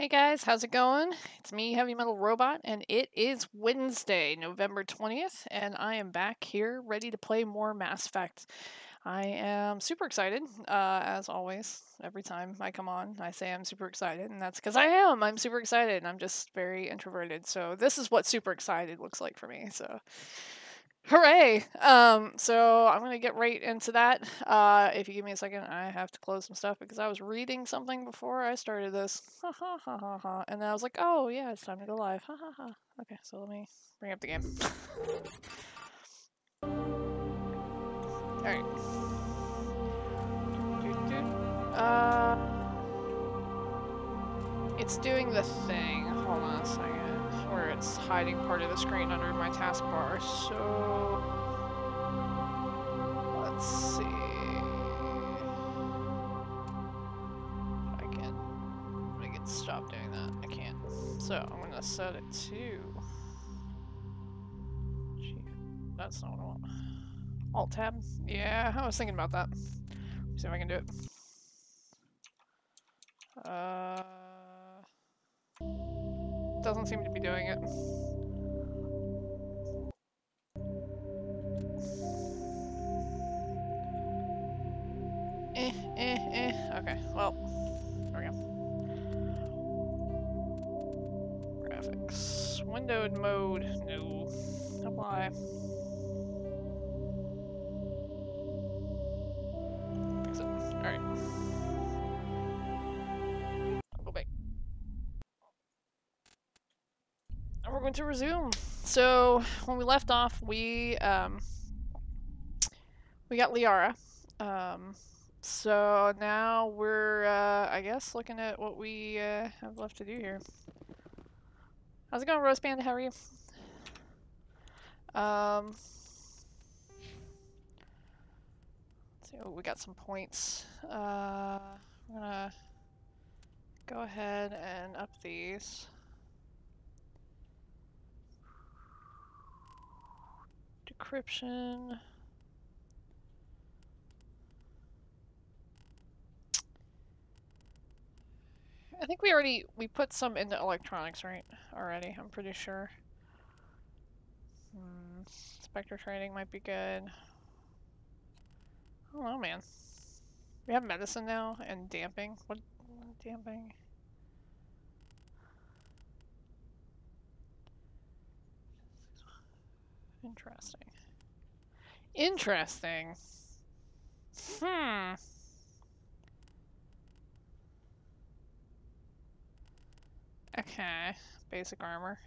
Hey guys, how's it going? It's me, Heavy Metal Robot, and it is Wednesday, November 20th, and I am back here ready to play more Mass Effect. I am super excited, as always. Every time I come on, I say I'm super excited, and that's because I am. I'm super excited, and I'm just very introverted, so this is what super excited looks like for me, so... Hooray! So I'm gonna get right into that. If you give me a second, I have to close some stuff because I was reading something before I started this. Ha ha ha ha ha. And then I was like, oh yeah, it's time to go live. Ha ha ha. Okay, so let me bring up the game. Alright. It's doing the thing. Hold on a second. Where it's hiding part of the screen under my taskbar. So let's see. I can stop doing that. I can't. So I'm gonna set it to. Gee, that's not what I want. Alt tab. Yeah, I was thinking about that. See if I can do it. Doesn't seem to be doing it. Okay, well, there we go. Graphics. Windowed mode. No. Apply. Fix it. Alright. I'll go back. And we're going to resume. So, when we left off, we got Liara. So now we're, I guess, looking at what we have left to do here. How's it going, Roast Band? How are you? Let's see. Oh, we got some points. I'm gonna go ahead and up these. Decryption. I think we put some into electronics, right? Already, I'm pretty sure. Spectre training might be good. I don't know, man. We have medicine now and damping. What damping? Interesting. Interesting. Okay. Basic armor.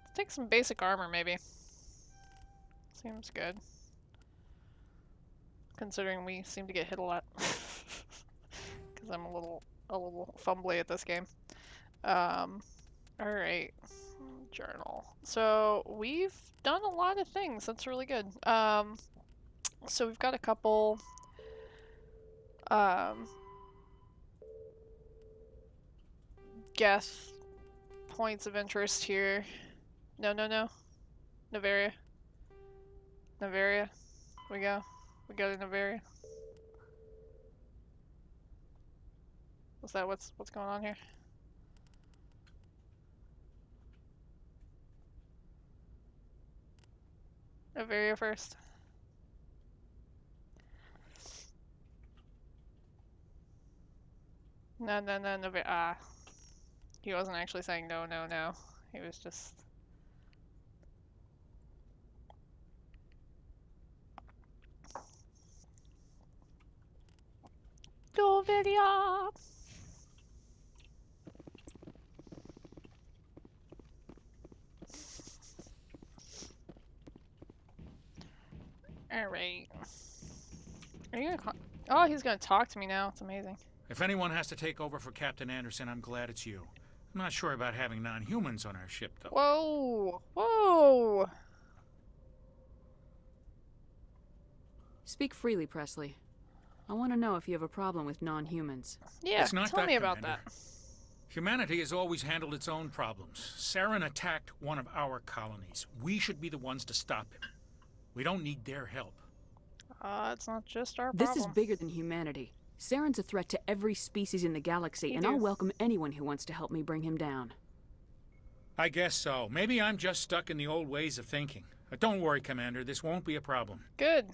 Let's take some basic armor, maybe. Seems good. Considering we seem to get hit a lot. Because I'm a little fumbly at this game. Alright. Journal. So, we've done a lot of things. That's really good. So we've got a couple... guess points of interest here. No. Noveria. Noveria. We got a Noveria. Is that what's going on here? Noveria first. No, Noveria. Ah. He wasn't actually saying no. He was just... Noveria! Alright. Are you gonna Oh, he's gonna talk to me now. It's amazing. If anyone has to take over for Captain Anderson, I'm glad it's you. I'm not sure about having non-humans on our ship, though. Whoa! Speak freely, Presley. I want to know if you have a problem with non-humans. Yeah, it's not tell me about Commander. that. Humanity has always handled its own problems. Saren attacked one of our colonies. We should be the ones to stop him. We don't need their help. It's not just our problem. This is bigger than humanity. Saren's a threat to every species in the galaxy, and I'll welcome anyone who wants to help me bring him down. I guess so. Maybe I'm just stuck in the old ways of thinking. Don't worry, Commander. This won't be a problem. Good.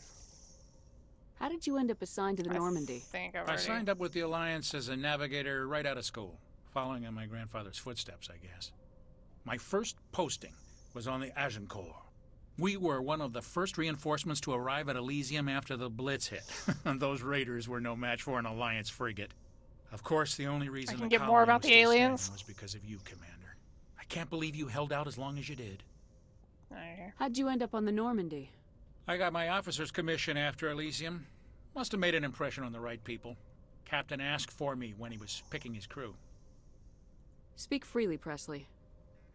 How did you end up assigned to the Normandy? I signed up with the Alliance as a navigator right out of school, following in my grandfather's footsteps, I guess. My first posting was on the Agincourt. We were one of the first reinforcements to arrive at Elysium after the Blitz hit. Those raiders were no match for an Alliance frigate. Of course, the only reason I can the get more colony about was the still aliens. standing was because of you, Commander. I can't believe you held out as long as you did. How'd you end up on the Normandy? I got my officer's commission after Elysium. Must have made an impression on the right people. Captain asked for me when he was picking his crew. Speak freely, Presley.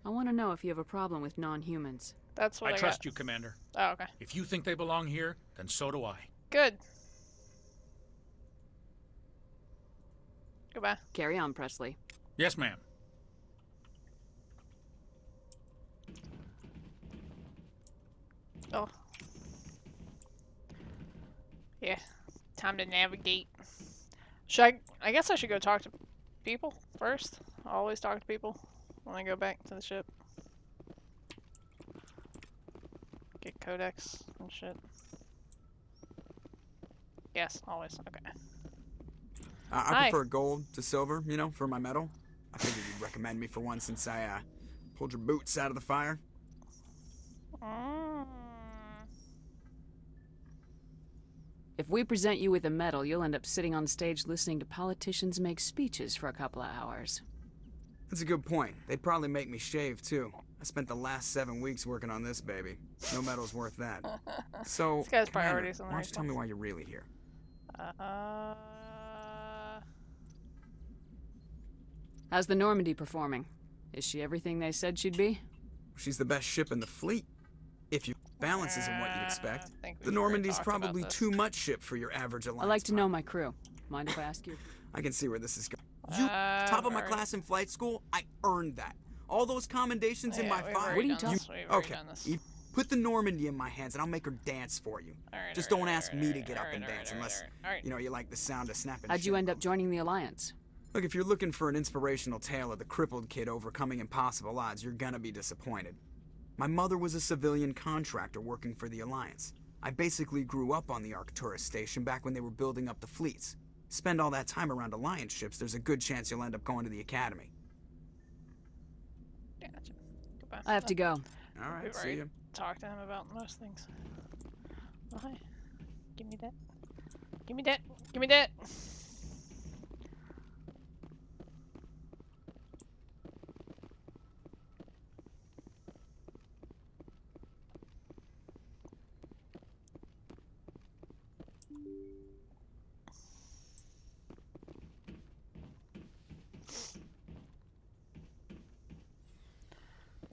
I want to know if you have a problem with non-humans. That's what I trust got. you, Commander. Oh, okay. If you think they belong here, then so do I. Good. Goodbye. Carry on, Presley. Yes, ma'am. Oh. Yeah. Time to navigate. I guess I should go talk to people first. I always talk to people when I go back to the ship. Get codex and shit. Yes, always. Okay. I prefer gold to silver, you know, for my medal. I figured you'd recommend me for one since I pulled your boots out of the fire. If we present you with a medal, you'll end up sitting on stage listening to politicians make speeches for a couple of hours. That's a good point. They'd probably make me shave, too. I spent the last 7 weeks working on this baby. No medal's worth that. So, This guy's Commander, priorities. why don't you tell me why you're really here? How's the Normandy performing? Is she everything they said she'd be? She's the best ship in the fleet. If your balance isn't what you'd expect. I think we The should Normandy's talk about probably this. too much ship for your average Alliance. I like to know pilot. my crew. Mind if I ask you? I can see where this is going. You, top of my alright. class in flight school, I earned that. All those commendations in my we've file. already What are you done talking- this, we've already Okay, done this. you put the Normandy in my hands and I'll make her dance for you. Alright, Just alright, don't ask alright, me to alright, get up alright, and alright, dance alright, unless, alright. you know, you like the sound of snapping How'd you shit. end up joining the Alliance? Look, if you're looking for an inspirational tale of the crippled kid overcoming impossible odds, you're gonna be disappointed. My mother was a civilian contractor working for the Alliance. I basically grew up on the Arcturus station back when they were building up the fleets. Spend all that time around Alliance ships, there's a good chance you'll end up going to the Academy. Gotcha. Goodbye. I have to go. All right, We've see already you. talked to him about most things. Oh, hi. Give me that. Give me that. Give me that.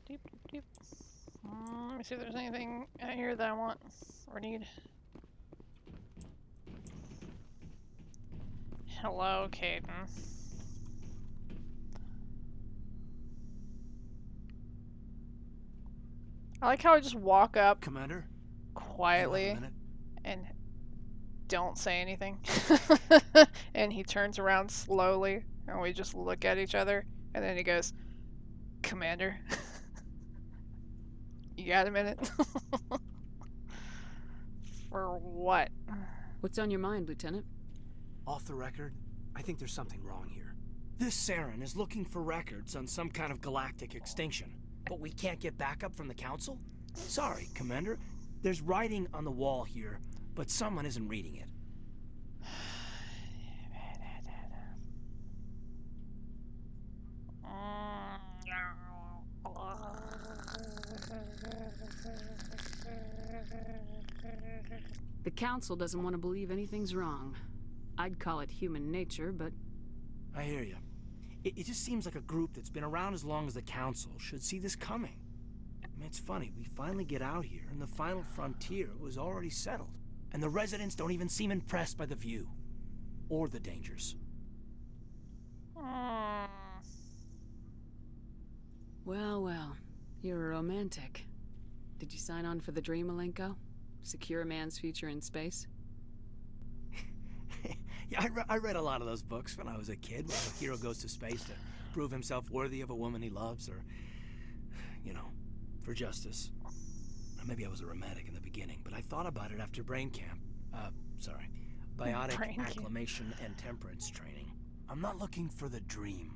Doop, doop, doop. Let me see if there's anything out here that I want or need. Hello, Caden. I like how I just walk up Commander? quietly You have a minute? and don't say anything. And he turns around slowly and we just look at each other and then he goes, Commander, you got a minute? For what? What's on your mind, Lieutenant? Off the record, I think there's something wrong here. This Saren is looking for records on some kind of galactic extinction, but we can't get backup from the Council? Sorry, Commander. There's writing on the wall here, but someone isn't reading it. The Council doesn't want to believe anything's wrong. I'd call it human nature, but I hear you. It just seems like a group that's been around as long as the Council should see this coming. I mean, it's funny, we finally get out here, and the final frontier was already settled. And the residents don't even seem impressed by the view. Or the dangers. well, well. You're a romantic. Did you sign on for the dream, Malenko? Secure a man's future in space? Yeah, I read a lot of those books when I was a kid, where the hero goes to space to prove himself worthy of a woman he loves, or, you know, for justice. Maybe I was a romantic in the beginning, but I thought about it after brain camp. Biotic Brain camp. acclimation and temperance training. I'm not looking for the dream.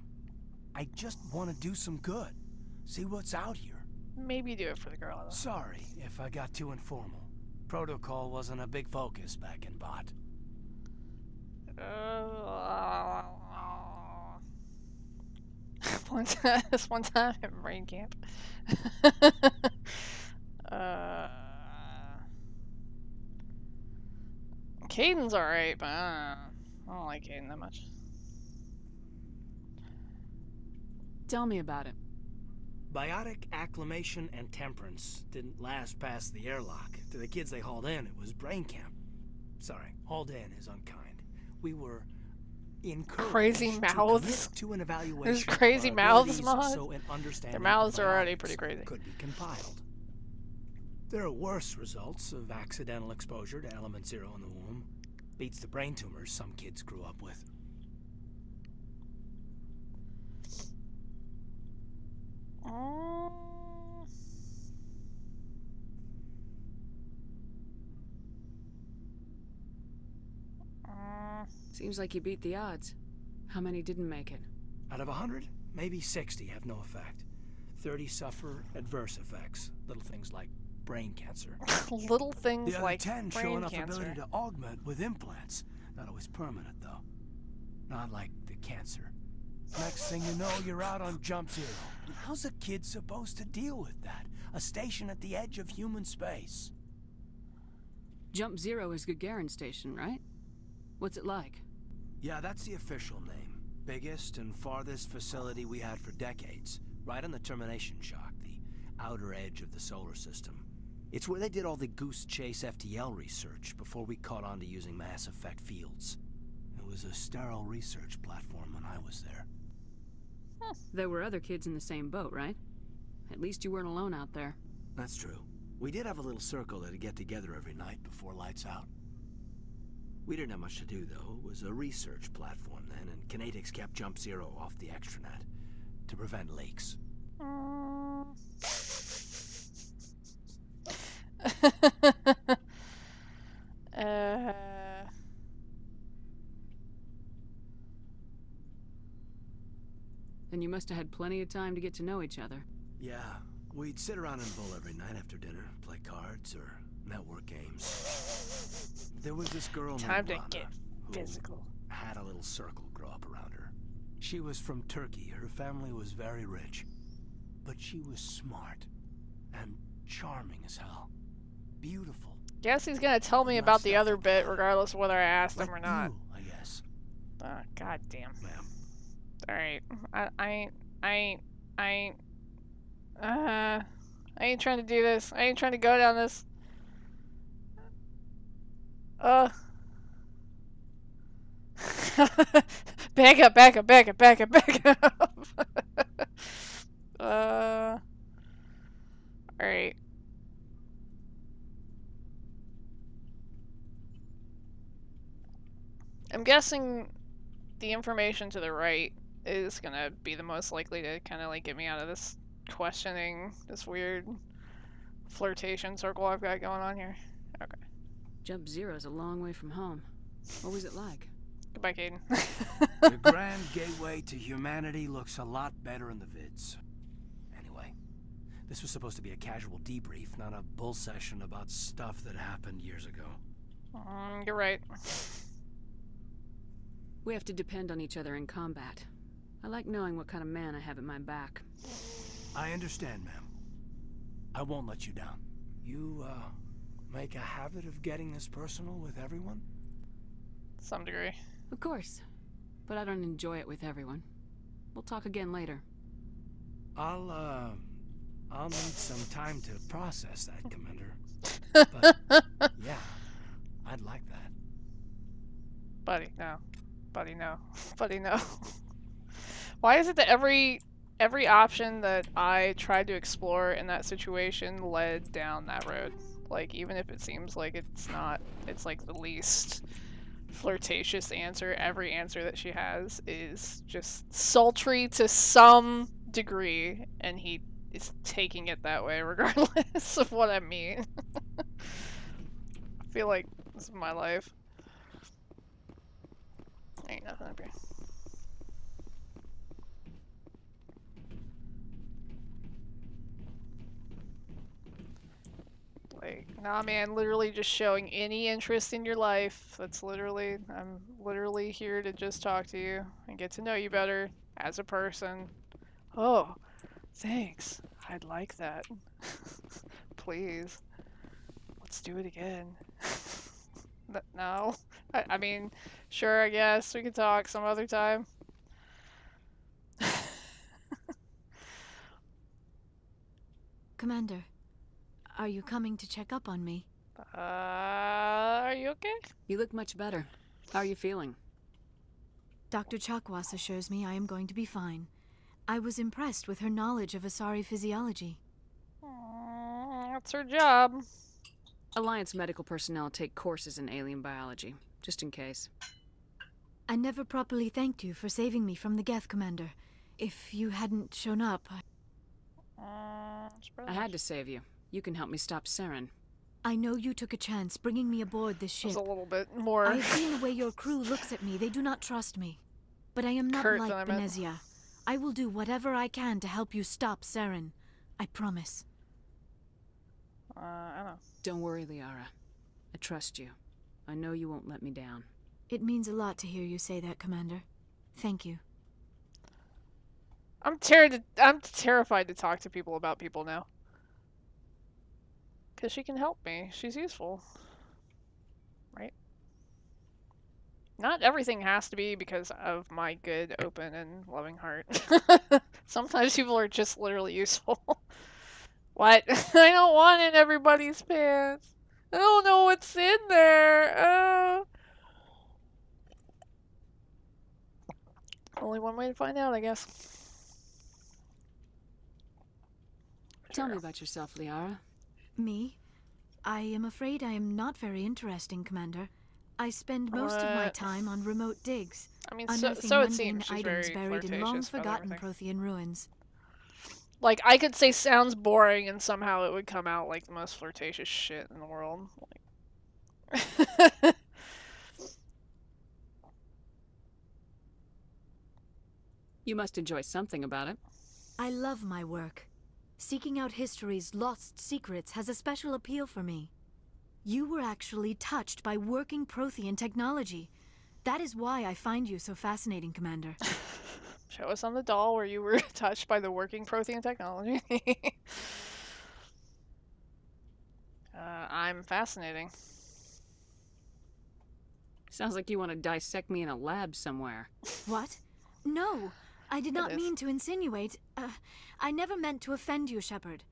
I just want to do some good. See what's out here. Maybe do it for the girl. Though. Sorry if I got too informal. Protocol wasn't a big focus back in Bot. This one time at brain camp. Caden's alright, but I don't like Caden that much. Tell me about it. Biotic acclimation and temperance didn't last past the airlock. To the kids they hauled in, it was brain camp. Sorry, hauled in is unkind. We were encouraged Crazy to mouths. commit to an evaluation. There's of crazy our mouths, abilities Mod. So an understanding Their mouths of are already biotics pretty crazy. could be compiled. There are worse results of accidental exposure to element 0 in the womb. Beats the brain tumors some kids grew up with. Seems like you beat the odds. How many didn't make it? Out of 100, maybe 60 have no effect. 30 suffer adverse effects, little things like brain cancer. Little things The other like 10 show brain enough cancer. ability to augment with implants. Not always permanent, though. Not like the cancer. Next thing you know, you're out on Jump Zero. How's a kid supposed to deal with that? A station at the edge of human space. Jump Zero is Gagarin Station, right? What's it like? Yeah, that's the official name. Biggest and farthest facility we had for decades. Right on the termination shock, the outer edge of the solar system. It's where they did all the Goose Chase FTL research before we caught on to using mass effect fields. It was a sterile research platform when I was there. There were other kids in the same boat, right? At least you weren't alone out there. That's true. We did have a little circle that'd get together every night before lights out. We didn't have much to do, though. It was a research platform then, and Kinetics kept Jump Zero off the extranet to prevent leaks. Then you must have had plenty of time to get to know each other. Yeah, we'd sit around and bowl every night after dinner, play cards or network games. There was this girl Time named to Rana get who physical. had a little circle grow up around her. She was from Turkey. Her family was very rich. But she was smart and charming as hell. Beautiful. Guess he's gonna tell me Not about the stuff other like bit, that. regardless of whether I asked him Like or not. you, I guess. God damn. Ma'am. Alright. I ain't trying to do this. I ain't trying to go down this. Back up, back up, back up, back up, back up. Alright. I'm guessing the information to the right is gonna be the most likely to kind of like get me out of this questioning, this weird flirtation circle I've got going on here. Okay. Jump Zero's a long way from home. What was it like? Goodbye, Caden. The grand gateway to humanity looks a lot better in the vids. Anyway, this was supposed to be a casual debrief, not a bull session about stuff that happened years ago. You're right. We have to depend on each other in combat. I like knowing what kind of man I have at my back. I understand, ma'am. I won't let you down. You, make a habit of getting this personal with everyone? Some degree. Of course. But I don't enjoy it with everyone. We'll talk again later. I'll need some time to process that, Commander. But, yeah, I'd like that. Buddy, no. Buddy, no. Buddy, no. Why is it that every option that I tried to explore in that situation led down that road? Like, even if it seems like it's not, it's like the least flirtatious answer. Every answer that she has is just sultry to some degree, and he is taking it that way regardless of what I mean. I feel like this is my life. Ain't nothing up here. Like, nah, man, literally just showing any interest in your life. That's literally, I'm literally here to just talk to you and get to know you better as a person. Oh, thanks. I'd like that. Please. Let's do it again. No. I mean, sure, I guess we could talk some other time. Commander, are you coming to check up on me? Are you okay? You look much better. How are you feeling? Dr. Chakwas assures me I am going to be fine. I was impressed with her knowledge of Asari physiology. That's her job. Alliance medical personnel take courses in alien biology, just in case. I never properly thanked you for saving me from the Geth, Commander. If you hadn't shown up, I had to save you. You can help me stop Saren. I know you took a chance bringing me aboard this ship. It was a little bit more I have seen the way your crew looks at me. They do not trust me. But I am not Curt like than I meant. Benezia. I will do whatever I can to help you stop Saren. I promise. I don't know. Don't worry, Liara. I trust you. I know you won't let me down. It means a lot to hear you say that, Commander. Thank you. I'm terrified to talk to people about people now. Because she can help me. She's useful. Right? Not everything has to be because of my good, open, and loving heart. Sometimes people are just literally useful. What? I don't want in everybody's pants. I don't know what's in there. Only one way to find out, I guess. Tell me about yourself, Liara. Me? I am afraid I am not very interesting, Commander. I spend most of my What? time on remote digs, I mean, unearthing so it mundane seems she's items very buried in flirtatious about long-forgotten everything. Prothean ruins. Like, I could say sounds boring and somehow it would come out like the most flirtatious shit in the world. Like... You must enjoy something about it. I love my work. Seeking out history's lost secrets has a special appeal for me. You were actually touched by working Prothean technology. That is why I find you so fascinating, Commander. Show us on the doll where you were touched by the working Prothean technology. I'm fascinating. Sounds like you want to dissect me in a lab somewhere. What? No, I did not is. mean to insinuate. I never meant to offend you, Shepard.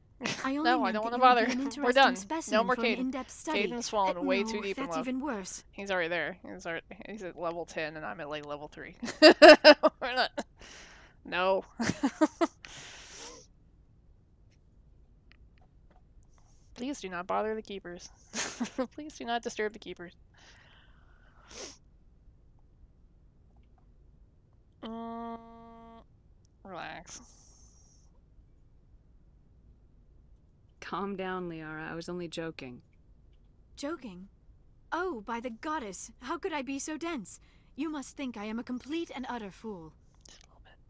I only No, I meant don't that want to you would be bother. an We're interesting done. specimen No more for an Caden. in-depth study. Caden's fallen way no, too deep in that's love. even worse. He's already there. He's at level 10 and I'm at like level 3. We're not... No. Please do not bother the keepers. Please do not disturb the keepers. Relax. Calm down, Liara. I was only joking. Joking? Oh, by the goddess, how could I be so dense? You must think I am a complete and utter fool.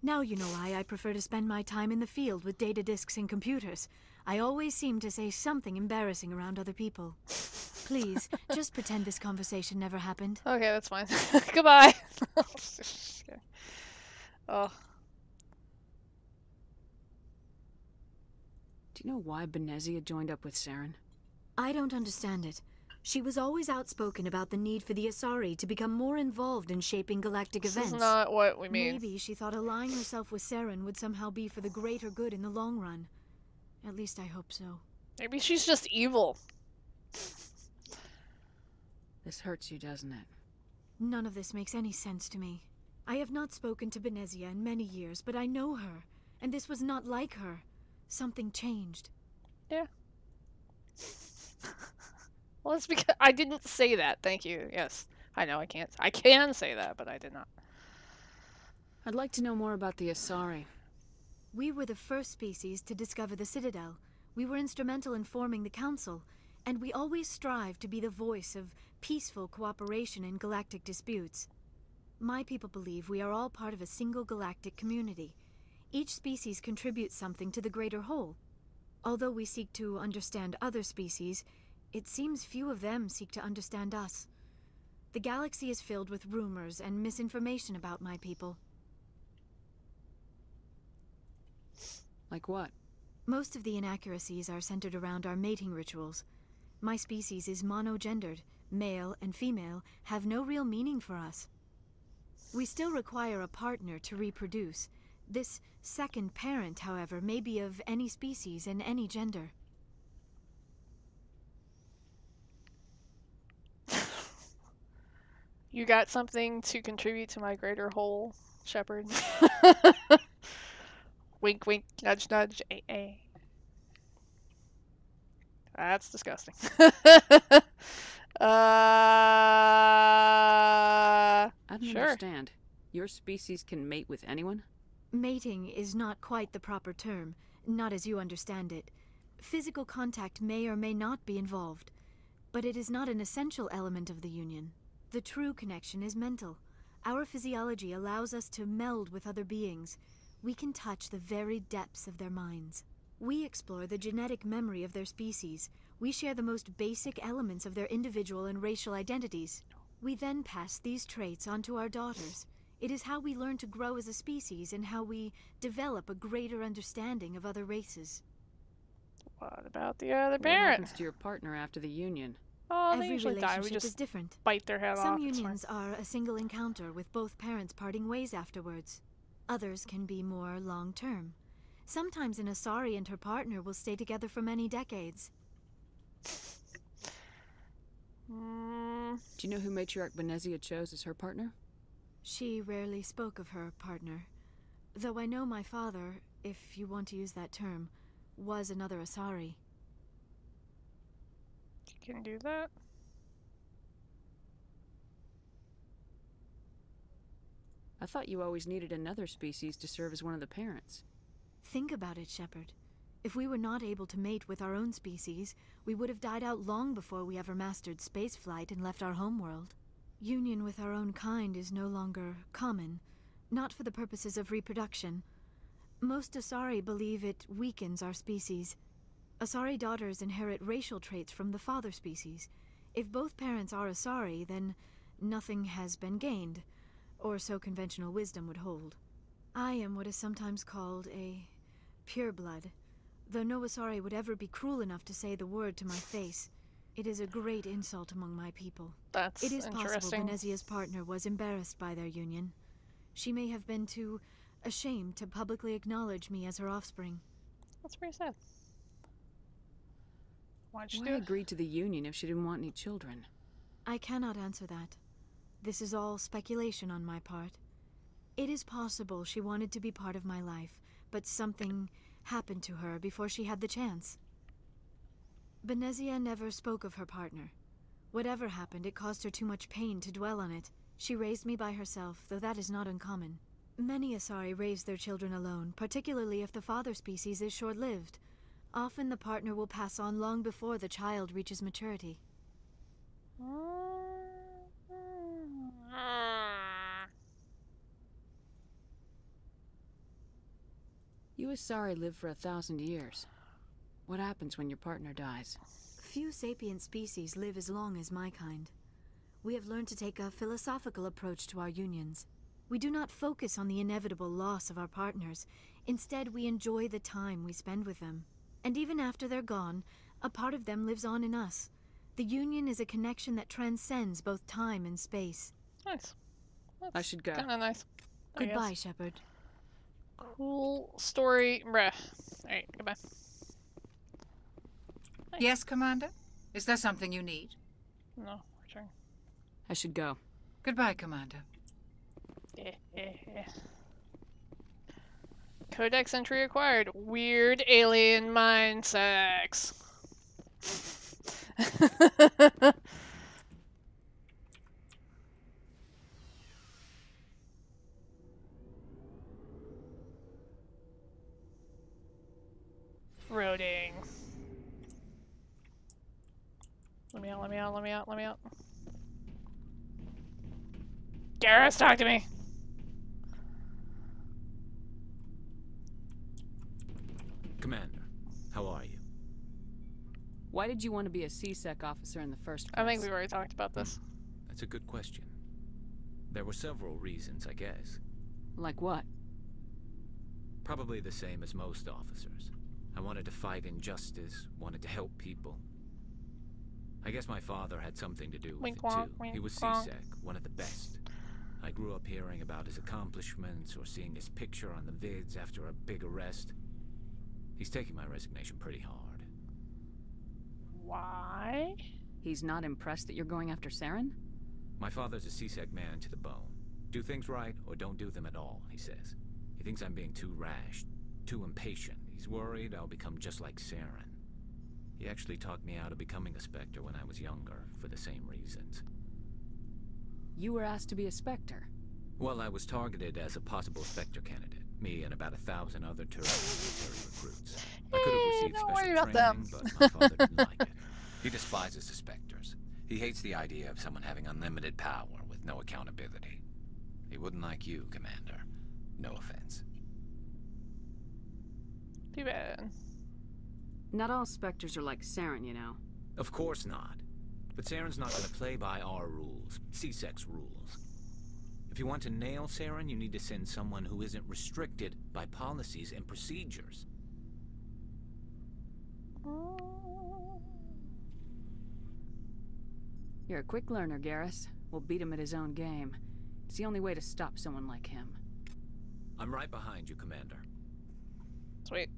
Now you know why I prefer to spend my time in the field with data disks and computers. I always seem to say something embarrassing around other people. Please, just pretend this conversation never happened. Okay, that's fine. Goodbye. Oh. Do you know why Benezia joined up with Saren? I don't understand it. She was always outspoken about the need for the Asari to become more involved in shaping galactic This events. is not what we mean. Maybe she thought allying herself with Saren would somehow be for the greater good in the long run. At least I hope so. Maybe she's just evil. This hurts you, doesn't it? None of this makes any sense to me. I have not spoken to Benezia in many years, but I know her, and this was not like her. Something changed. Yeah. Well, it's because I didn't say that. Thank you. Yes. I know I can't. I can say that, but I did not. I'd like to know more about the Asari. We were the first species to discover the Citadel. We were instrumental in forming the Council, and we always strive to be the voice of peaceful cooperation in galactic disputes. My people believe we are all part of a single galactic community. Each species contributes something to the greater whole. Although we seek to understand other species, it seems few of them seek to understand us. The galaxy is filled with rumors and misinformation about my people. Like what? Most of the inaccuracies are centered around our mating rituals. My species is monogendered. Male and female have no real meaning for us. We still require a partner to reproduce. This second parent, however, may be of any species and any gender. You got something to contribute to my greater whole, Shepard? Wink, wink, nudge, nudge, That's disgusting. I don't Sure. understand. Your species can mate with anyone? Mating is not quite the proper term, not as you understand it. Physical contact may or may not be involved, but it is not an essential element of the union. The true connection is mental. Our physiology allows us to meld with other beings. We can touch the very depths of their minds. We explore the genetic memory of their species. We share the most basic elements of their individual and racial identities. We then pass these traits on to our daughters. It is how we learn to grow as a species and how we develop a greater understanding of other races. What about the other What parent? happens to your partner after the union? Oh, they Every usually die. We relationship is just different. bite their head Some off. It's fine. unions are a single encounter with both parents parting ways afterwards. Others can be more long-term. Sometimes an Asari and her partner will stay together for many decades. Do you know who Matriarch Benezia chose as her partner? She rarely spoke of her partner. Though I know my father, if you want to use that term, was another Asari. You can do that. I thought you always needed another species to serve as one of the parents. Think about it, Shepard. If we were not able to mate with our own species, we would have died out long before we ever mastered spaceflight and left our homeworld. Union with our own kind is no longer common, not for the purposes of reproduction. Most Asari believe it weakens our species. Asari daughters inherit racial traits from the father species. If both parents are Asari, then nothing has been gained, or so conventional wisdom would hold. I am what is sometimes called a pureblood, though no Asari would ever be cruel enough to say the word to my face. It is a great insult among my people. That's It is possible interesting. Benezia's partner was embarrassed by their union. She may have been too ashamed to publicly acknowledge me as her offspring. That's pretty sad. Why'd you Why do it? agree to the union if she didn't want any children? I cannot answer that. This is all speculation on my part. It is possible she wanted to be part of my life, but something happened to her before she had the chance. Benezia never spoke of her partner. Whatever happened, it caused her too much pain to dwell on it. She raised me by herself, though that is not uncommon. Many Asari raise their children alone, particularly if the father species is short-lived. Often the partner will pass on long before the child reaches maturity. You Asari live for 1,000 years. What happens when your partner dies? Few sapient species live as long as my kind. We have learned to take a philosophical approach to our unions. We do not focus on the inevitable loss of our partners. Instead, we enjoy the time we spend with them. And even after they're gone, a part of them lives on in us. The union is a connection that transcends both time and space. Nice. I should go. Kind of nice. I guess. Goodbye, Shepard. Cool story. Bruh. Alright, goodbye. Yes, Commander? Is there something you need? No, return. I should go. Goodbye, Commander. Codex entry acquired. Weird alien mind sex. Roading. Let me out, let me out, let me out, let me out. Garrus, talk to me! Commander, how are you? Why did you want to be a C-Sec officer in the first place? I think we've already talked about this. That's a good question. There were several reasons, I guess. Like what? Probably the same as most officers. I wanted to fight injustice, wanted to help people. I guess my father had something to do with Wink, it wonk, too. wink, He was wonk. C-Sec, one of the best. I grew up hearing about his accomplishments or seeing his picture on the vids after a big arrest. He's taking my resignation pretty hard. Why? He's not impressed that you're going after Saren? My father's a C-Sec man to the bone. Do things right or don't do them at all, he says. He thinks I'm being too rash, too impatient. He's worried I'll become just like Saren. He actually talked me out of becoming a Spectre when I was younger, for the same reasons. You were asked to be a Spectre. Well, I was targeted as a possible Spectre candidate. Me and about 1,000 other Turian military recruits. I could have received don't worry special about them. training, but my father didn't like it. He despises the Spectres. He hates the idea of someone having unlimited power with no accountability. He wouldn't like you, Commander. No offense. Too bad. Not all Spectres are like Saren, you know. Of course not. But Saren's not going to play by our rules, C-Sec's rules. If you want to nail Saren, you need to send someone who isn't restricted by policies and procedures. You're a quick learner, Garrus. We'll beat him at his own game. It's the only way to stop someone like him. I'm right behind you, Commander. Sweet.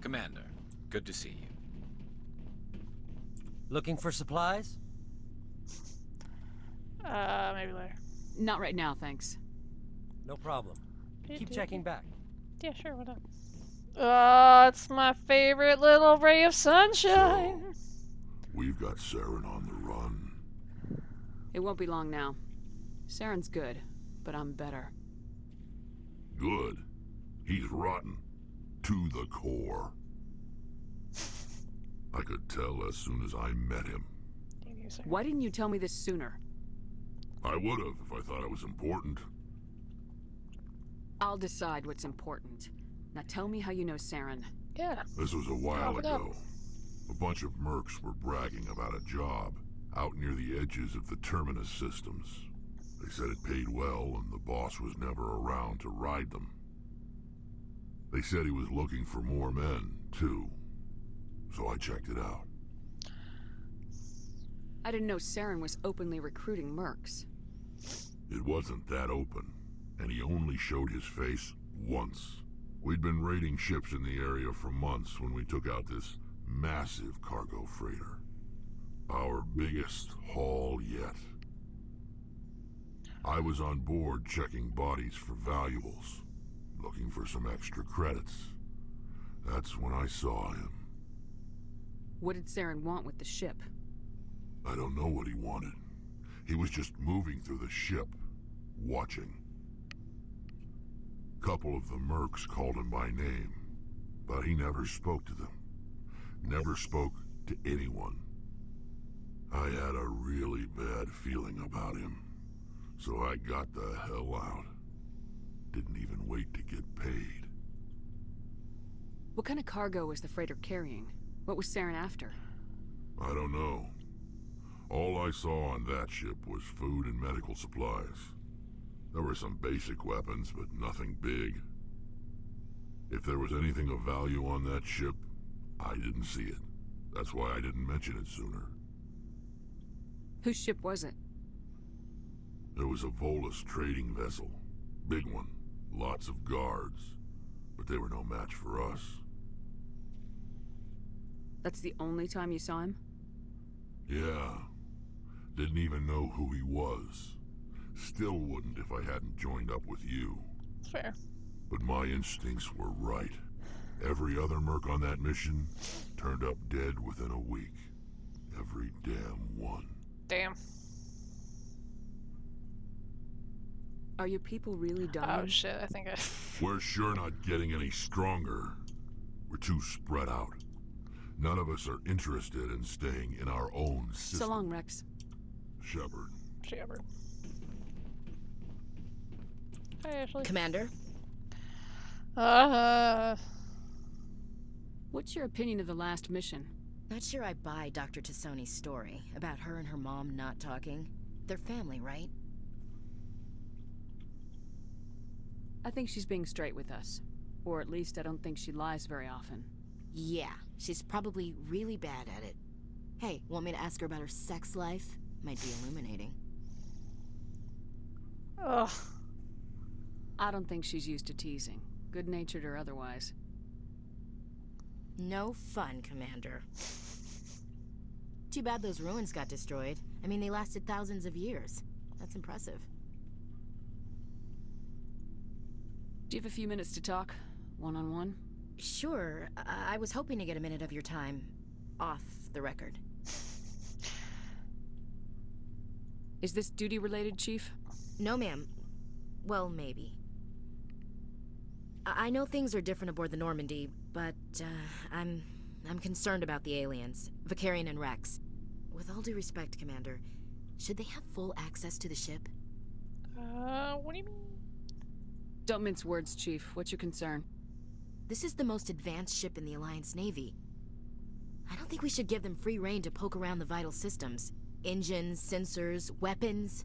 Commander, good to see you. Looking for supplies? Maybe later. Not right now, thanks. No problem. Keep checking back. Yeah, sure, why not? Oh, it's my favorite little ray of sunshine. We've got Saren on the run. It won't be long now. Saren's good, but I'm better. Good. He's rotten. To the core. I could tell as soon as I met him. Why didn't you tell me this sooner? I would have if I thought it was important. I'll decide what's important. Now tell me how you know Saren. Yeah. This was a while Chop it up. ago. A bunch of mercs were bragging about a job out near the edges of the Terminus systems. They said it paid well and the boss was never around to ride them. They said he was looking for more men, too. So I checked it out. I didn't know Saren was openly recruiting mercs. It wasn't that open, and he only showed his face once. We'd been raiding ships in the area for months when we took out this massive cargo freighter. Our biggest haul yet. I was on board checking bodies for valuables, looking for some extra credits. That's when I saw him. What did Saren want with the ship? I don't know what he wanted. He was just moving through the ship, watching. Couple of the mercs called him by name, but he never spoke to them. Never spoke to anyone. I had a really bad feeling about him, so I got the hell out. Didn't even wait to get paid. What kind of cargo was the freighter carrying? What was Saren after? I don't know. All I saw on that ship was food and medical supplies. There were some basic weapons, but nothing big. If there was anything of value on that ship, I didn't see it. That's why I didn't mention it sooner. Whose ship was it? There was a Volus trading vessel. Big one. Lots of guards. But they were no match for us. That's the only time you saw him? Yeah. Didn't even know who he was. Still wouldn't if I hadn't joined up with you. Fair. But my instincts were right. Every other merc on that mission turned up dead within a week. Every damn one. Damn. Are your people really dying? Oh shit, I think I... We're sure not getting any stronger. We're too spread out. None of us are interested in staying in our own system. So long, Rex. Shepard. Shepard. Hi, Ashley. Commander? What's your opinion of the last mission? Not sure I buy Dr. Tassoni's story about her and her mom not talking. They're family, right? I think she's being straight with us. Or at least I don't think she lies very often. Yeah, she's probably really bad at it. Hey, want me to ask her about her sex life? Might be illuminating. Ugh. I don't think she's used to teasing, good-natured or otherwise. No fun, Commander. Too bad those ruins got destroyed. I mean, they lasted thousands of years. That's impressive. Do you have a few minutes to talk? One-on-one? Sure. I was hoping to get a minute of your time off the record. Is this duty-related, Chief? No, ma'am. Well, maybe. I know things are different aboard the Normandy, but I'm concerned about the aliens, Vakarian and Rex. With all due respect, Commander, should they have full access to the ship? What do you mean? Don't mince words, Chief. What's your concern? This is the most advanced ship in the Alliance Navy. I don't think we should give them free rein to poke around the vital systems. Engines, sensors, weapons.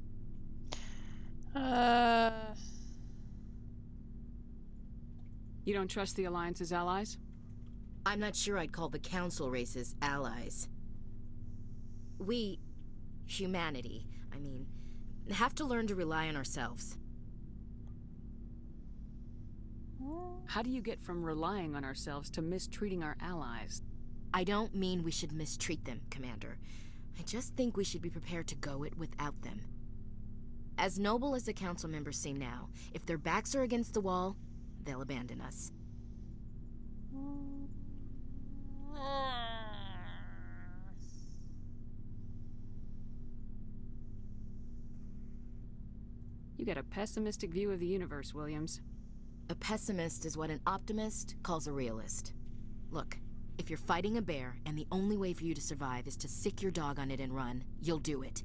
You don't trust the Alliance's allies? I'm not sure I'd call the Council races allies. We, humanity, I mean, have to learn to rely on ourselves. How do you get from relying on ourselves to mistreating our allies? I don't mean we should mistreat them, Commander. I just think we should be prepared to go it without them. As noble as the Council members seem now, if their backs are against the wall, they'll abandon us. You got a pessimistic view of the universe, Williams. A pessimist is what an optimist calls a realist. Look, if you're fighting a bear and the only way for you to survive is to sick your dog on it and run, you'll do it.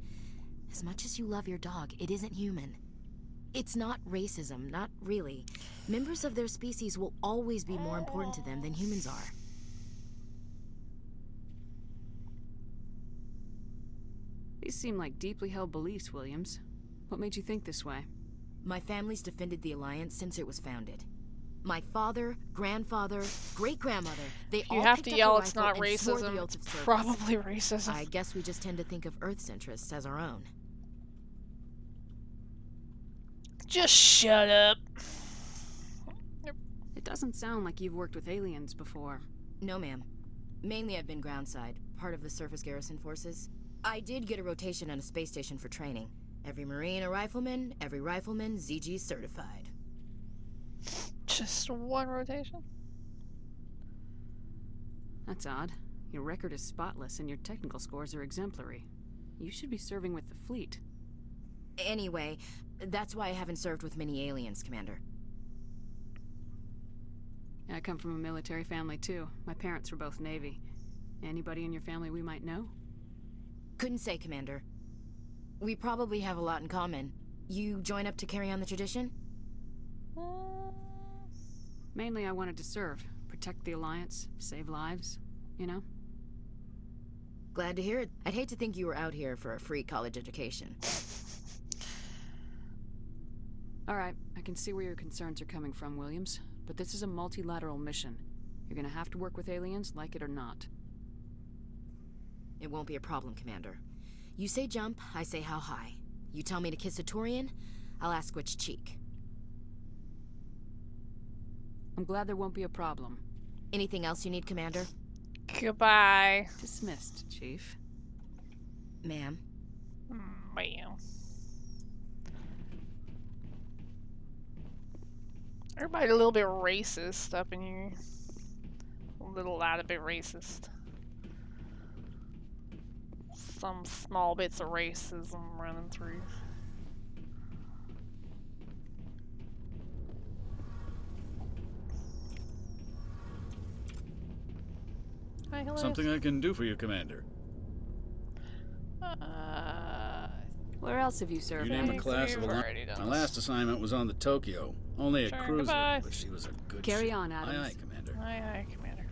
As much as you love your dog, it isn't human. It's not racism, not really. Members of their species will always be more important to them than humans are. These seem like deeply held beliefs, Williams. What made you think this way? My family's defended the Alliance since it was founded. My father, grandfather, great-grandmother, they all You have picked to up yell a it's rifle not and swore the racism. oath of It's service. probably racism. I guess we just tend to think of Earth's interests as our own. Just shut up. It doesn't sound like you've worked with aliens before. No, ma'am. Mainly I've been groundside, part of the surface garrison forces. I did get a rotation on a space station for training. Every Marine a rifleman, every rifleman ZG certified. Just one rotation? That's odd. Your record is spotless and your technical scores are exemplary. You should be serving with the fleet. Anyway, that's why I haven't served with many aliens, Commander. I come from a military family too. My parents were both Navy. Anybody in your family we might know? Couldn't say, Commander. We probably have a lot in common. You join up to carry on the tradition? Mainly I wanted to serve. Protect the Alliance, save lives, you know? Glad to hear it. I'd hate to think you were out here for a free college education. Alright, I can see where your concerns are coming from, Williams. But this is a multilateral mission. You're gonna have to work with aliens, like it or not. It won't be a problem, Commander. You say jump, I say how high. You tell me to kiss a Turian, I'll ask which cheek. I'm glad there won't be a problem. Anything else you need, Commander? Goodbye. Dismissed, Chief. Ma'am. Ma'am. Everybody a little bit racist up in here. A lot bit racist. Some small bits of racism running through. Hi, hello. Something I can do for you, Commander. Where else have you served? You name a class of already My last assignment was on the Tokyo. Only a Sure, cruiser, goodbye. but she was a good Carry ship. on, Adams. Aye, aye, Commander. Aye, aye, Commander.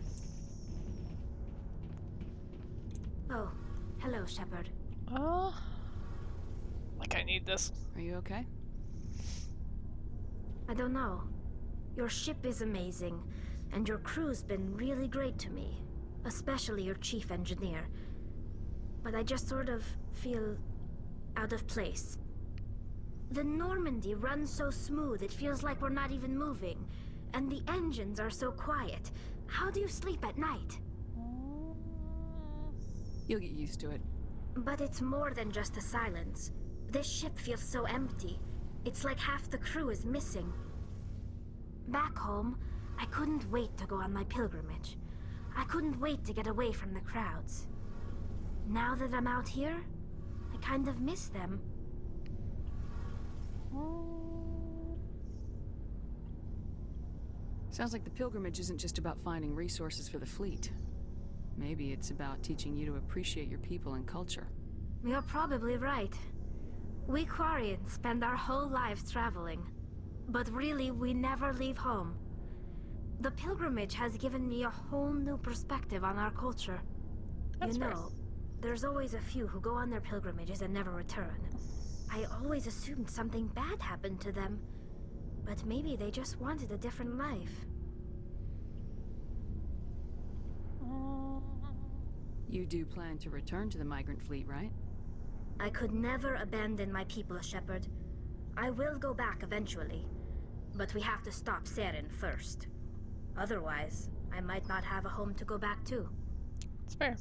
Oh, hello, Shepard. Oh, like I need this. Are you okay? I don't know. Your ship is amazing, and your crew's been really great to me. Especially your chief engineer. But I just sort of feel out of place. The Normandy runs so smooth it feels like we're not even moving. And the engines are so quiet. How do you sleep at night? You'll get used to it. But it's more than just the silence. This ship feels so empty. It's like half the crew is missing. Back home, I couldn't wait to go on my pilgrimage. I couldn't wait to get away from the crowds. Now that I'm out here, I kind of miss them. Sounds like the pilgrimage isn't just about finding resources for the fleet. Maybe it's about teaching you to appreciate your people and culture. You're probably right. We Quarians spend our whole lives traveling. But really, we never leave home. The pilgrimage has given me a whole new perspective on our culture. That's fair. There's always a few who go on their pilgrimages and never return. I always assumed something bad happened to them. But maybe they just wanted a different life. You do plan to return to the migrant fleet, right? I could never abandon my people, Shepard. I will go back eventually. But we have to stop Saren first. Otherwise, I might not have a home to go back to. It's fair.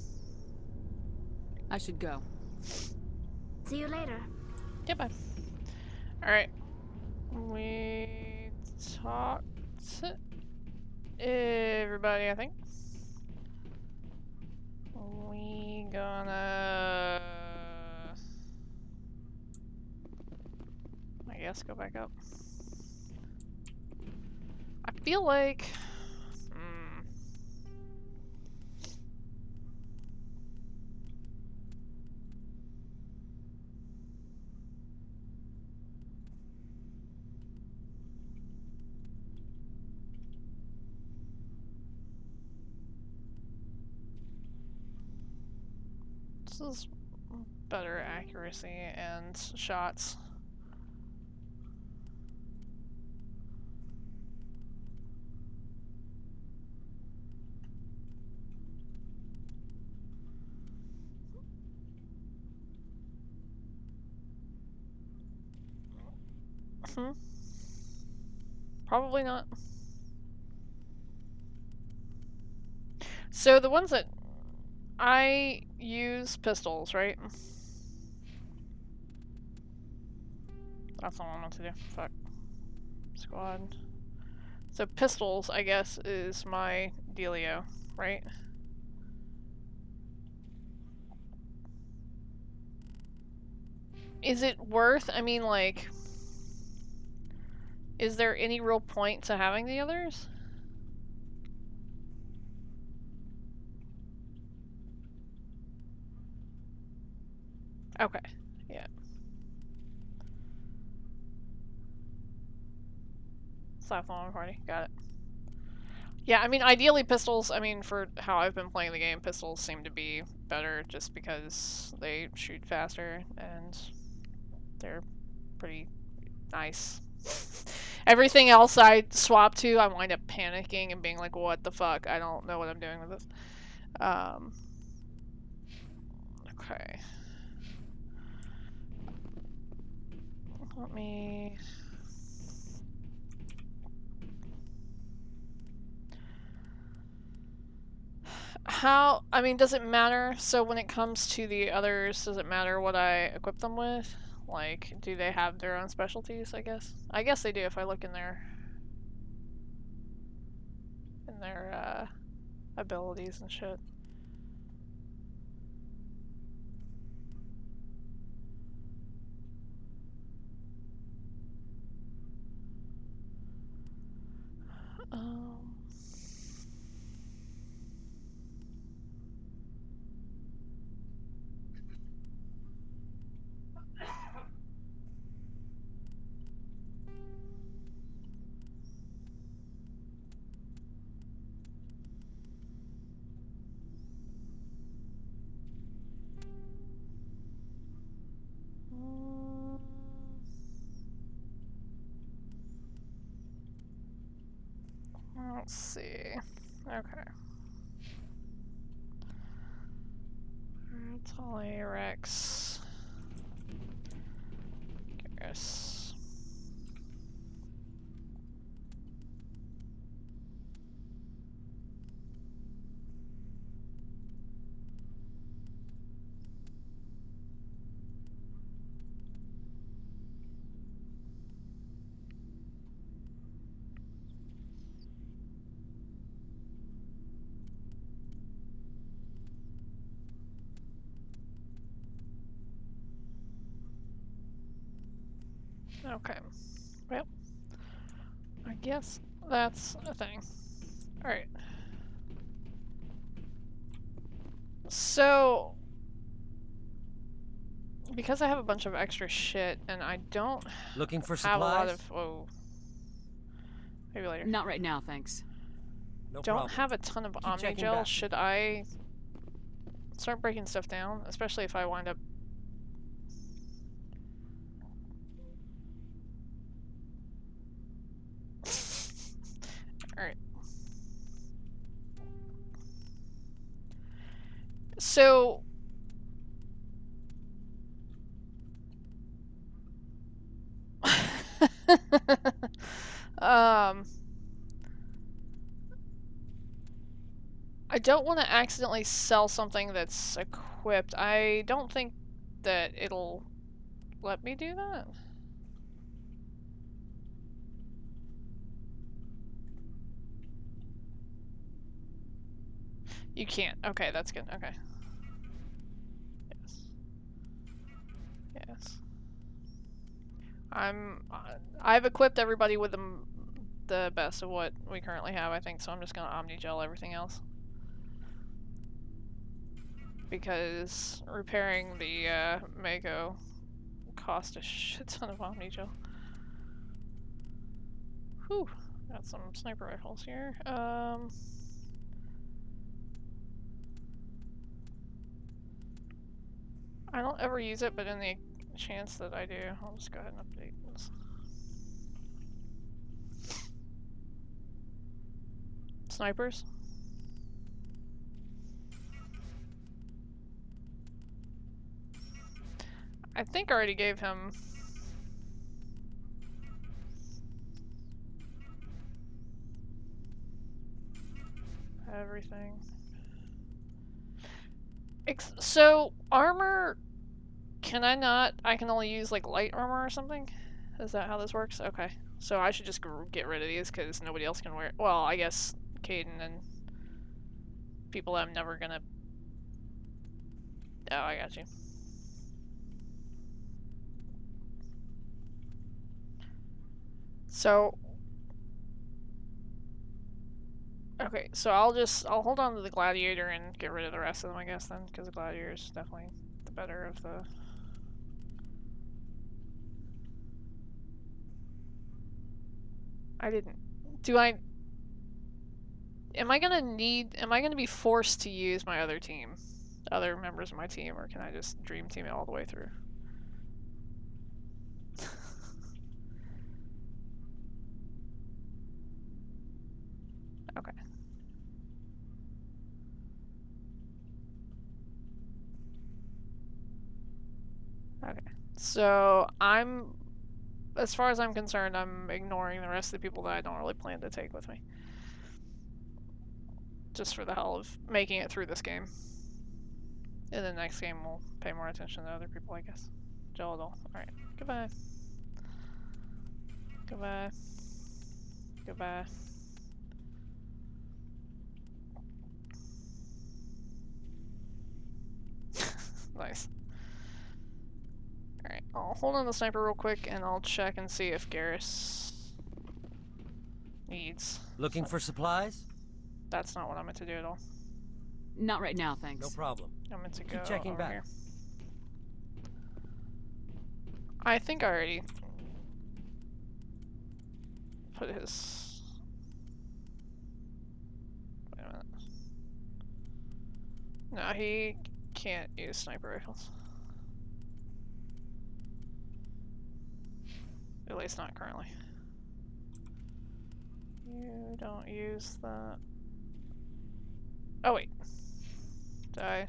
I should go. See you later. Goodbye. Alright. We talked to everybody, I think. We gonna... I guess go back up. I feel like... This is better accuracy and shots. Probably not. So the ones that I use pistols, right? That's all I want to do. Fuck. Squad. So pistols, I guess, is my dealio, right? Is it worth, I mean, like, is there any real point to having the others? Okay, yeah. Saffron party, got it. Yeah, I mean, ideally pistols, I mean, for how I've been playing the game, pistols seem to be better just because they shoot faster and they're pretty nice. Everything else I swap to, I wind up panicking and being like, what the fuck? I don't know what I'm doing with this. Okay. Let me... How, I mean, does it matter? So when it comes to the others, does it matter what I equip them with? Like, do they have their own specialties, I guess? I guess they do if I look in their abilities and shit. Let's see. Okay. Tully, Rex. Garrus. Okay. Well, I guess that's a thing. Alright. So, because I have a bunch of extra shit and I don't Looking for have a lot supplies? of... Oh. Maybe later. Not right now, thanks. No Don't problem. have a ton of Keep checking Omnigel. back. Should I start breaking stuff down? Especially if I wind up... Alright. So... I don't want to accidentally sell something that's equipped. I don't think that it'll let me do that. You can't. Okay, that's good. Okay. Yes. Yes. I've equipped everybody with the best of what we currently have, I think, so I'm just gonna Omnigel everything else. Because repairing the Mako cost a shit ton of Omnigel. Whew. Got some sniper rifles here. I don't ever use it, but in the chance that I do, I'll just go ahead and update this. Snipers. I think I already gave him everything. So, armor, can I not? I can only use like light armor or something? Is that how this works? Okay. So I should just get rid of these because nobody else can wear it. Well, I guess Caden and people that I'm never gonna... Oh, I got you. So... Okay, so I'll hold on to the Gladiator and get rid of the rest of them, I guess, then, because the Gladiator is definitely the better of the... I didn't... Do I... Am I gonna be forced to use my other team? Other members of my team, or can I just dream team it all the way through? Okay. Okay. So, as far as I'm concerned, I'm ignoring the rest of the people that I don't really plan to take with me. Just for the hell of making it through this game. In the next game, we'll pay more attention to other people, I guess. Geladol. Alright. Goodbye. Goodbye. Goodbye. Nice. Alright, I'll hold on the sniper real quick and I'll check and see if Garrus needs... Looking for supplies? That's not what I meant to do at all. Not right now, thanks. No problem. I meant to go Keep checking over back. here. I think I already put his... Wait a minute. No, he can't use sniper rifles. At least not currently. You don't use that. Oh wait. Did I?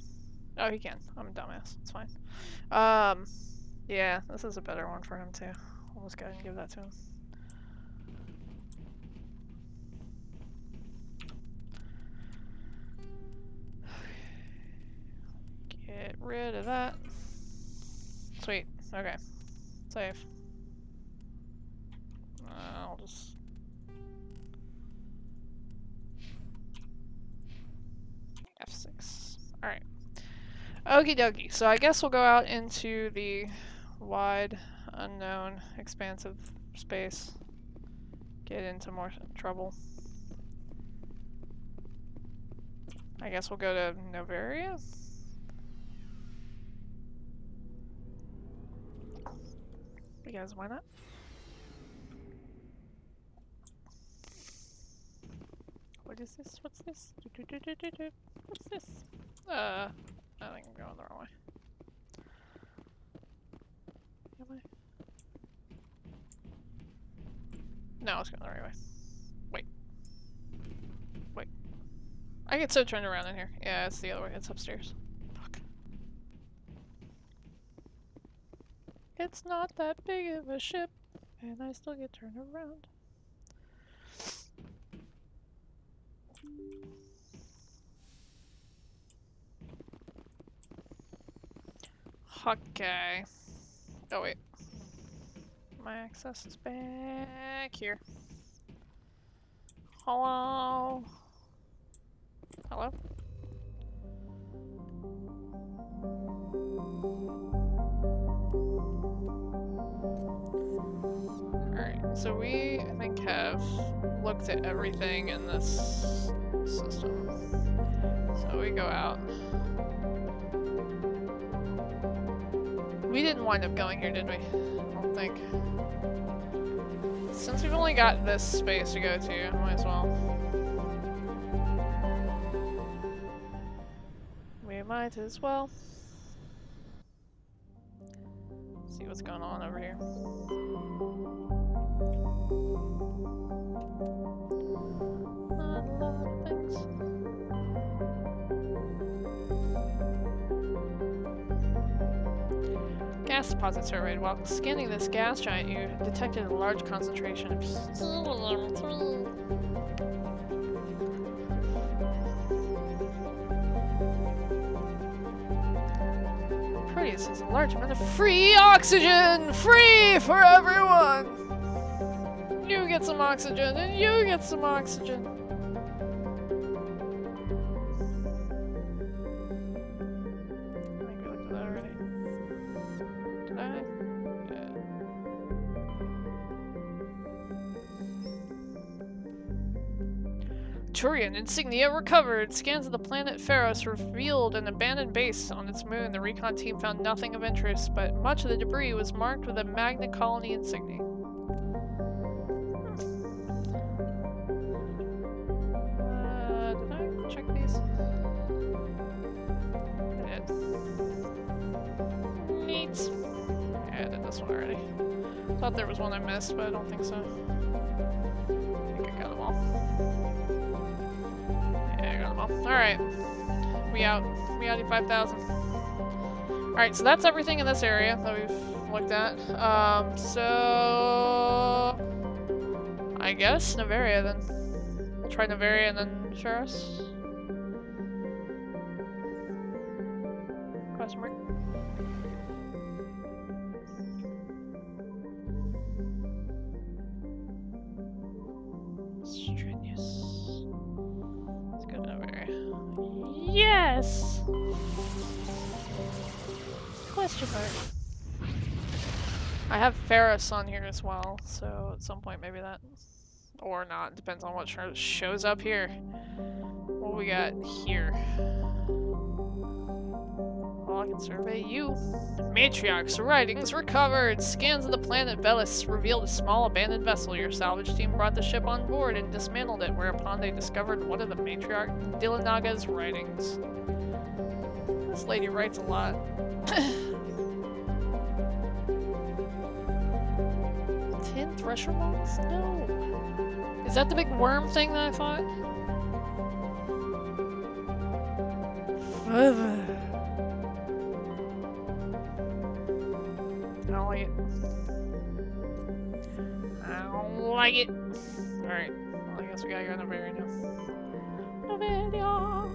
Oh, he can. I'm a dumbass. It's fine. Yeah, this is a better one for him too. I'll just go ahead and give that to him. Get rid of that. Sweet. Okay. Save. I'll just... F6. Alright. Okie dokie. So I guess we'll go out into the wide, unknown, expansive space. Get into more trouble. I guess we'll go to Noveria? Because why not? What is this? What's this? What's this? I think I'm going the wrong way. Am I? No, I was going the right way. Wait. Wait. I get so turned around in here. Yeah, it's the other way. It's upstairs. Fuck. It's not that big of a ship, and I still get turned around. Okay. Oh wait. My access is back here. Hello? Hello? Alright, so we, I think, have looked at everything in this system. So we go out. We didn't wind up going here, did we? I don't think. Since we've only got this space to go to, might as well. We might as well. See what's going on over here. Not a lot of things. Gas deposit surveyed. While scanning this gas giant, you detected a large concentration of helium-3. Proteus is a large amount of free oxygen! Free for everyone! You get some oxygen, and you get some oxygen. Turian insignia recovered. Scans of the planet Pharos revealed an abandoned base on its moon. The recon team found nothing of interest, but much of the debris was marked with a Magna Colony insignia. Did I check these? I did. Neat. Yeah, I did this one already. Thought there was one I missed, but I don't think so. I think I got them all. Alright. We out. We out at 5,000. Alright, so that's everything in this area that we've looked at. So... I guess Noveria then. We'll try Noveria and then Pharos. Question mark. Yes! Question mark. I have Pharos on here as well, so at some point maybe that. Or not, depends on what shows up here. What we got here? Well, I can survey you. Matriarch's writings recovered. Scans of the planet Velis revealed a small abandoned vessel. Your salvage team brought the ship on board and dismantled it, whereupon they discovered one of the Matriarch Dillinaga's writings. This lady writes a lot. Tin thresher moths? No. Is that the big worm thing that I thought? I don't like it. I don't like it. Alright. Well, I guess we gotta go to Noveria now. Noveria!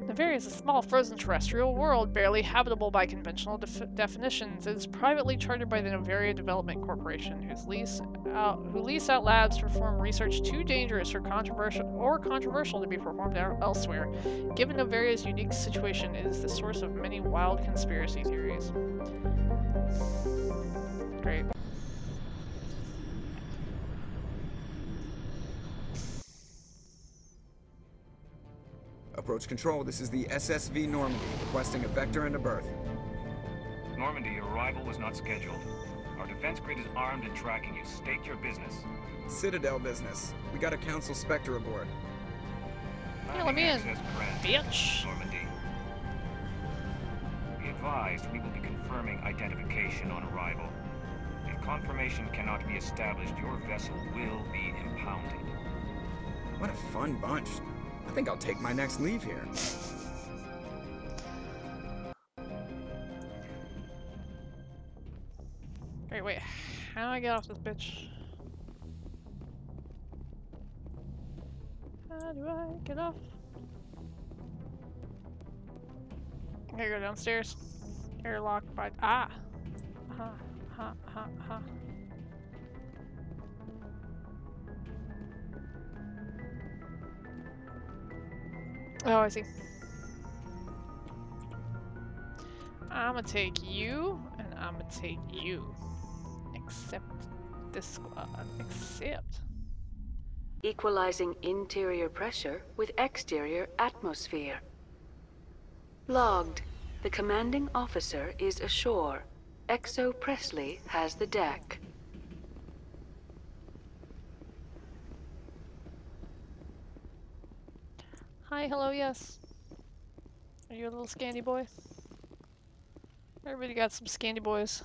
Noveria is a small frozen terrestrial world, barely habitable by conventional definitions. It is privately chartered by the Noveria Development Corporation, who lease out labs to perform research too dangerous or controversial to be performed elsewhere. Given Noveria's unique situation, it is the source of many wild conspiracy theories. Great. Approach control, this is the SSV Normandy, requesting a vector and a berth. Normandy, your arrival was not scheduled. Our defense grid is armed and tracking you. State your business. Citadel business. We got a Council Spectre aboard. Hey, let me in, bitch. Normandy. Be advised, we will be confirming identification on arrival. If confirmation cannot be established, your vessel will be impounded. What a fun bunch. I think I'll take my next leave here. Wait, how do I get off this bitch? How do I get off? I gotta go downstairs. Airlock by ha ha ha. Oh, I see. I'ma take you, and I'ma take you. Except this squad. Except. Equalizing interior pressure with exterior atmosphere. Logged. The commanding officer is ashore. Exo Presley has the deck. Hi, hello, yes. Are you a little scandy boy? Everybody got some scandy boys.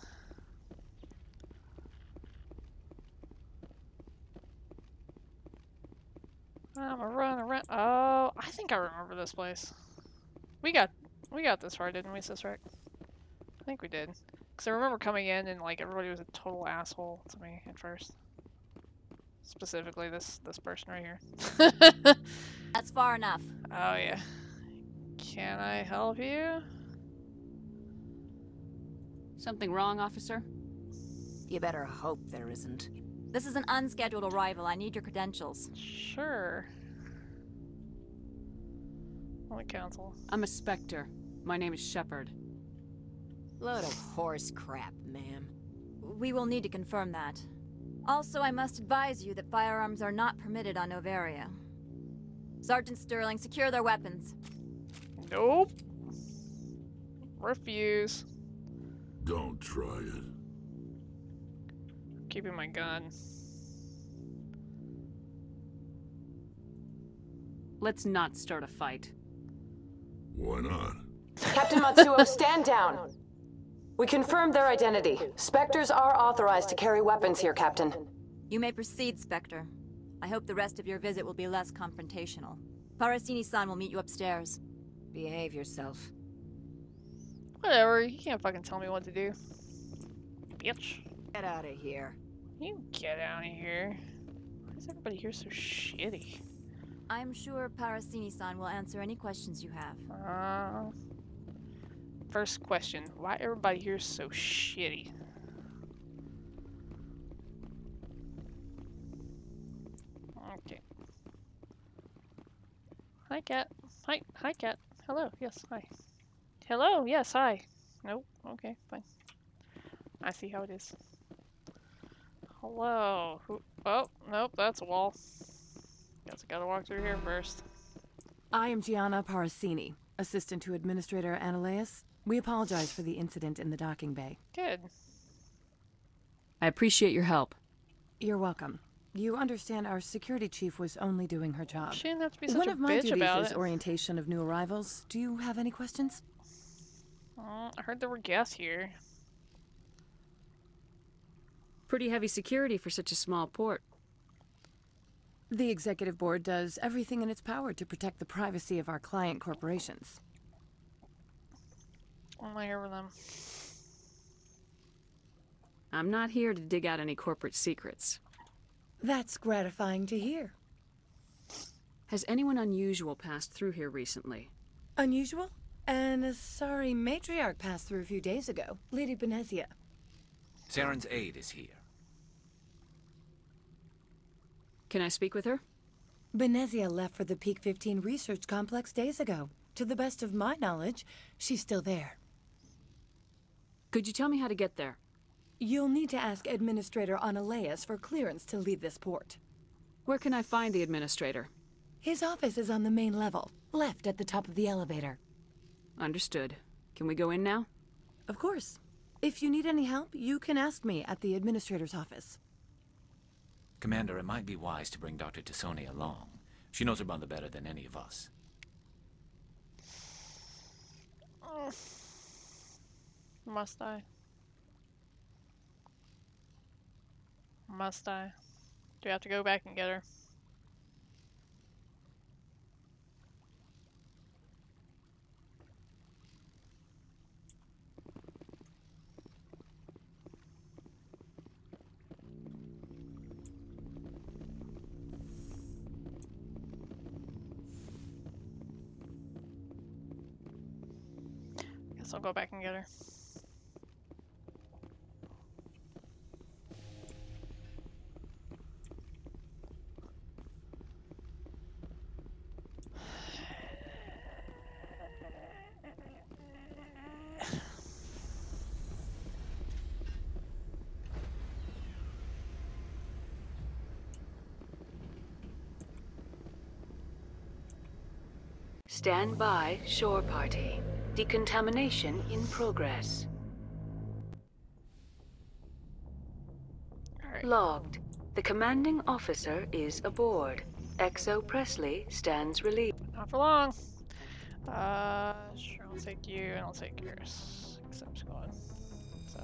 I'm a run around. Oh, I think I remember this place. We got this far, didn't we, Sis Rick? I think we did. Because I remember coming in and like everybody was a total asshole to me at first. Specifically this person right here. That's far enough. Oh yeah. Can I help you? Something wrong, officer? You better hope there isn't. This is an unscheduled arrival. I need your credentials. Sure. Only council. I'm a Spectre. My name is Shepard. Load of horse crap, ma'am. We will need to confirm that. Also, I must advise you that firearms are not permitted on Noveria. Sergeant Sterling, secure their weapons. Nope. Refuse. Don't try it. Keeping my gun. Let's not start a fight. Why not? Captain Matsuo, stand down. We confirmed their identity. Spectres are authorized to carry weapons here, Captain. You may proceed, Spectre. I hope the rest of your visit will be less confrontational. Parasini-san will meet you upstairs. Behave yourself. Whatever, you can't fucking tell me what to do. Bitch. Get out of here. You get out of here. Why is everybody here so shitty? I'm sure Parasini-san will answer any questions you have. First question, why everybody here so shitty? Okay. Hi, cat. Hi, cat. Hello, yes, hi. Hello, yes, hi. Nope, okay, fine. I see how it is. Hello. Oh, nope, that's a wall. Guess I gotta walk through here first. I am Gianna Parasini, assistant to Administrator Analeus. We apologize for the incident in the docking bay. Good. I appreciate your help. You're welcome. You understand our security chief was only doing her job. She didn't have to be such One a of my bitch duties about is it. orientation of new arrivals. Do you have any questions? I heard there were guests here. Pretty heavy security for such a small port. The executive board does everything in its power to protect the privacy of our client corporations. I'm not here for them. I'm not here to dig out any corporate secrets. That's gratifying to hear. Has anyone unusual passed through here recently? Unusual? And a sorry matriarch passed through a few days ago. Lady Benezia. Saren's aide is here. Can I speak with her? Benezia left for the Peak 15 research complex days ago. To the best of my knowledge, she's still there. Could you tell me how to get there? You'll need to ask Administrator Analeas for clearance to leave this port. Where can I find the Administrator? His office is on the main level, left at the top of the elevator. Understood. Can we go in now? Of course. If you need any help, you can ask me at the Administrator's office. Commander, it might be wise to bring Dr. T'Soni along. She knows her mother better than any of us. Must I? Must I? Do we have to go back and get her? Guess I'll go back and get her. Stand by, shore party. Decontamination in progress. Logged. The commanding officer is aboard. XO Presley stands relieved. Not for long. Sure, I'll take you, and I'll take yours. Except squad. So.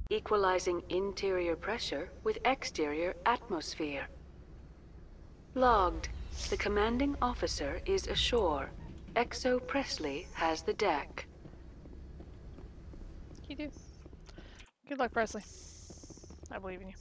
Equalizing interior pressure with exterior atmosphere. Logged. The commanding officer is ashore. XO Presley has the deck. You do. Good luck, Presley. I believe in you.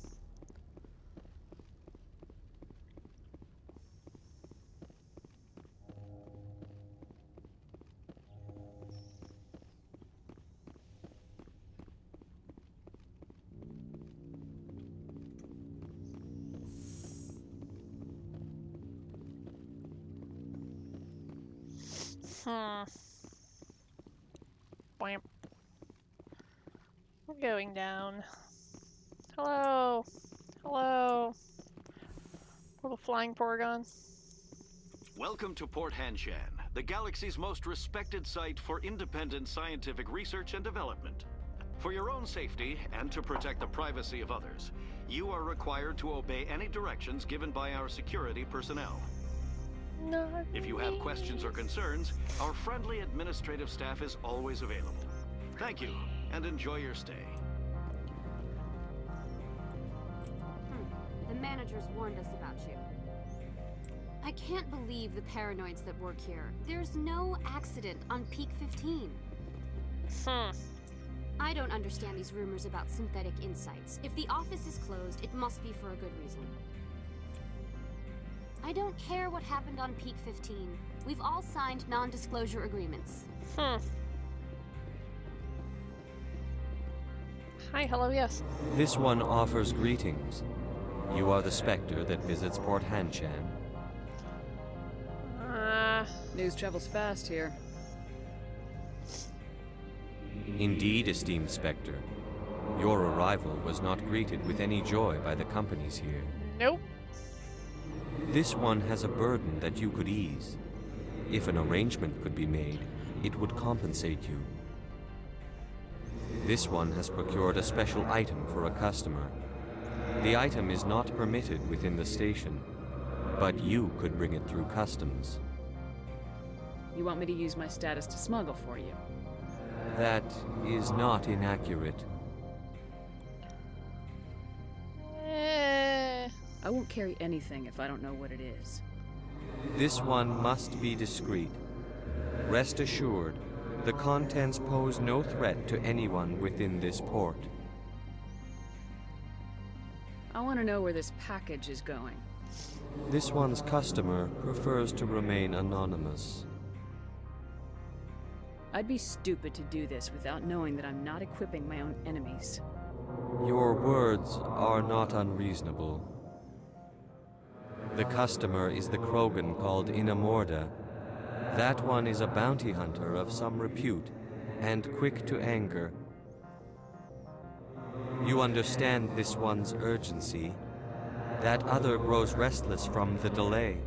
Bwamp. We're going down. Hello. Hello. Little flying Porygon. Welcome to Port Hanshan, the galaxy's most respected site for independent scientific research and development. For your own safety and to protect the privacy of others, you are required to obey any directions given by our security personnel. If you have questions or concerns, our friendly administrative staff is always available. Thank you, and enjoy your stay. The managers warned us about you. I can't believe the paranoids that work here. There's no accident on Peak 15. I don't understand these rumors about synthetic insights. If the office is closed, it must be for a good reason. I don't care what happened on Peak 15. We've all signed non-disclosure agreements. Hi, hello, yes. This one offers greetings. You are the Spectre that visits Port Hanshan. News travels fast here. Indeed, esteemed Spectre. Your arrival was not greeted with any joy by the companies here. Nope. This one has a burden that you could ease. If an arrangement could be made, it would compensate you. This one has procured a special item for a customer. The item is not permitted within the station, but you could bring it through customs. You want me to use my status to smuggle for you? That is not inaccurate. I won't carry anything if I don't know what it is. This one must be discreet. Rest assured, the contents pose no threat to anyone within this port. I want to know where this package is going. This one's customer prefers to remain anonymous. I'd be stupid to do this without knowing that I'm not equipping my own enemies. Your words are not unreasonable. The customer is the Krogan called Inamorda. That one is a bounty hunter of some repute, and quick to anger. You understand this one's urgency. That other grows restless from the delay.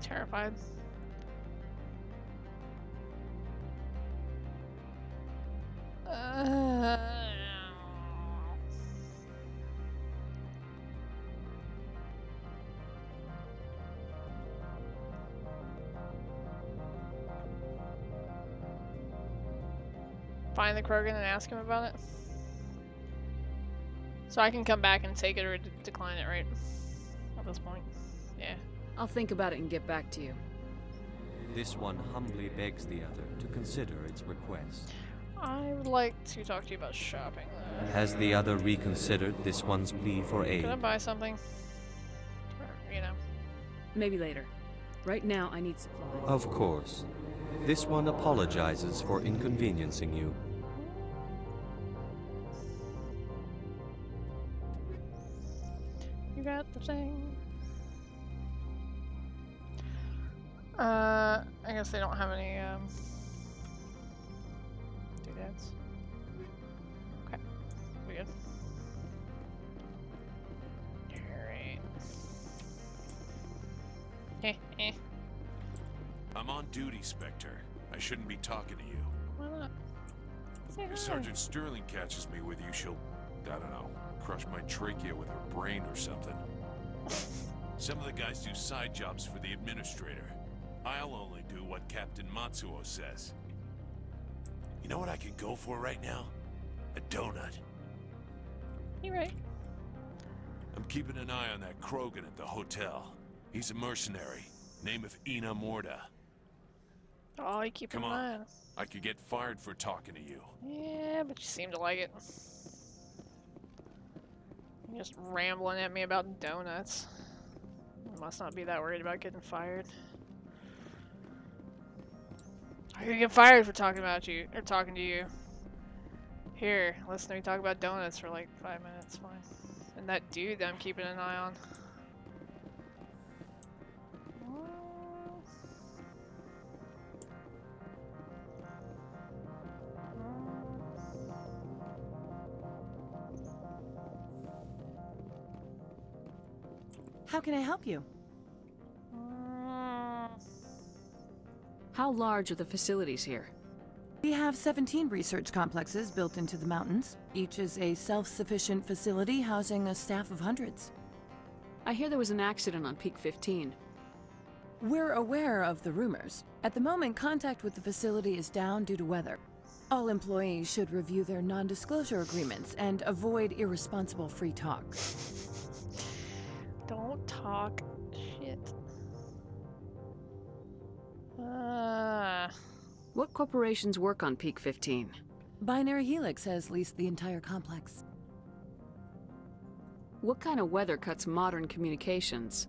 Terrified. Find the Krogan and ask him about it. So I can come back and take it or decline it, right? At this point. Yeah. I'll think about it and get back to you. This one humbly begs the other to consider its request. I would like to talk to you about shopping, though. Has the other reconsidered this one's plea for aid? Can I buy something? Or, you know. Maybe later. Right now, I need supplies. Of course. This one apologizes for inconveniencing you. You got the thing. I guess they don't have any, doodads. Okay, we good. Alright. I'm on duty, Spectre. I shouldn't be talking to you. Why not? Say hi. If Sergeant Sterling catches me with you, she'll, I don't know, crush my trachea with her brain or something. Some of the guys do side jobs for the administrator. I'll only do what Captain Matsuo says. You know what I could go for right now? A donut. You right. I'm keeping an eye on that Krogan at the hotel. He's a mercenary. Name of Inamorda. Oh, you keep an eye on. I could get fired for talking to you. Yeah, but you seem to like it. You're just rambling at me about donuts. You must not be that worried about getting fired. I could get fired for talking about you, or talking to you. Here, listen to me talk about donuts for like 5 minutes, fine. And that dude that I'm keeping an eye on. How can I help you? How large are the facilities here? We have 17 research complexes built into the mountains. Each is a self-sufficient facility housing a staff of hundreds. I hear there was an accident on Peak 15. We're aware of the rumors. At the moment, contact with the facility is down due to weather. All employees should review their non-disclosure agreements and avoid irresponsible free talk. Don't talk shit. What corporations work on Peak 15? Binary Helix has leased the entire complex. What kind of weather cuts modern communications?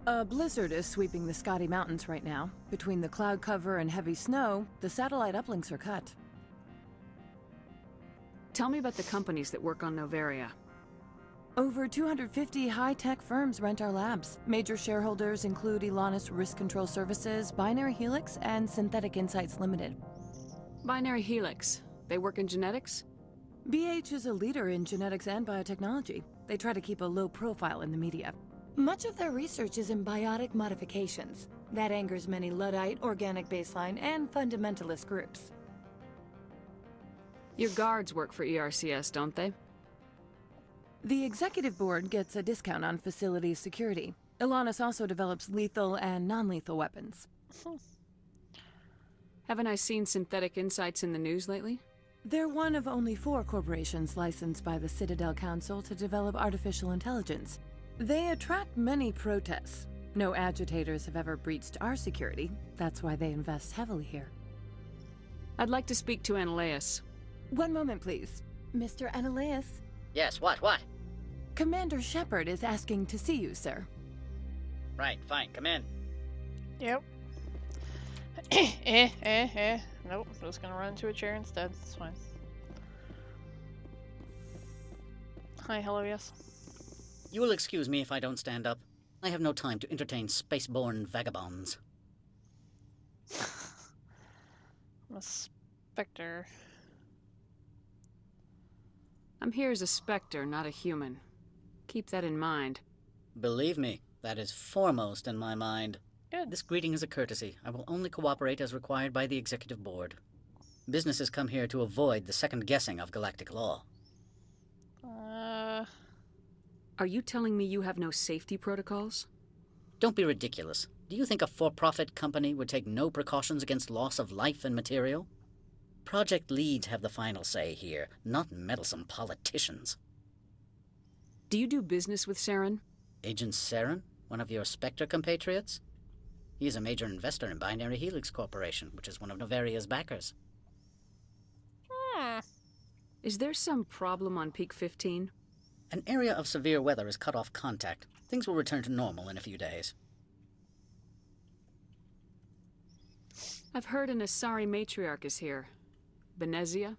A blizzard is sweeping the Scotty Mountains right now. Between the cloud cover and heavy snow, the satellite uplinks are cut. Tell me about the companies that work on Noveria. Over 250 high-tech firms rent our labs. Major shareholders include Elanus Risk Control Services, Binary Helix, and Synthetic Insights Limited. Binary Helix. They work in genetics? BH is a leader in genetics and biotechnology. They try to keep a low profile in the media. Much of their research is in biotic modifications. That angers many Luddite, organic baseline, and fundamentalist groups. Your guards work for ERCS, don't they? The executive board gets a discount on facility security. Ilanis also develops lethal and non-lethal weapons. Haven't I seen Synthetic Insights in the news lately? They're one of only 4 corporations licensed by the Citadel Council to develop artificial intelligence. They attract many protests. No agitators have ever breached our security. That's why they invest heavily here. I'd like to speak to Analeas. One moment, please. Mr. Analeas? Yes, what? Commander Shepard is asking to see you, sir. Right, fine, come in. Yep. Nope, I'm just gonna run into a chair instead. It's fine. Hi, hello, yes. You will excuse me if I don't stand up. I have no time to entertain spaceborne vagabonds. I'm a specter. I'm here as a specter, not a human. Keep that in mind. Believe me, that is foremost in my mind. Good. This greeting is a courtesy. I will only cooperate as required by the Executive Board. Businesses come here to avoid the second guessing of galactic law. Are you telling me you have no safety protocols? Don't be ridiculous. Do you think a for-profit company would take no precautions against loss of life and material? Project leads have the final say here, not meddlesome politicians. Do you do business with Saren? Agent Saren? One of your Spectre compatriots? He is a major investor in Binary Helix Corporation, which is one of Novaria's backers. Is there some problem on Peak 15? An area of severe weather has cut off contact. Things will return to normal in a few days. I've heard an Asari matriarch is here. Benezia?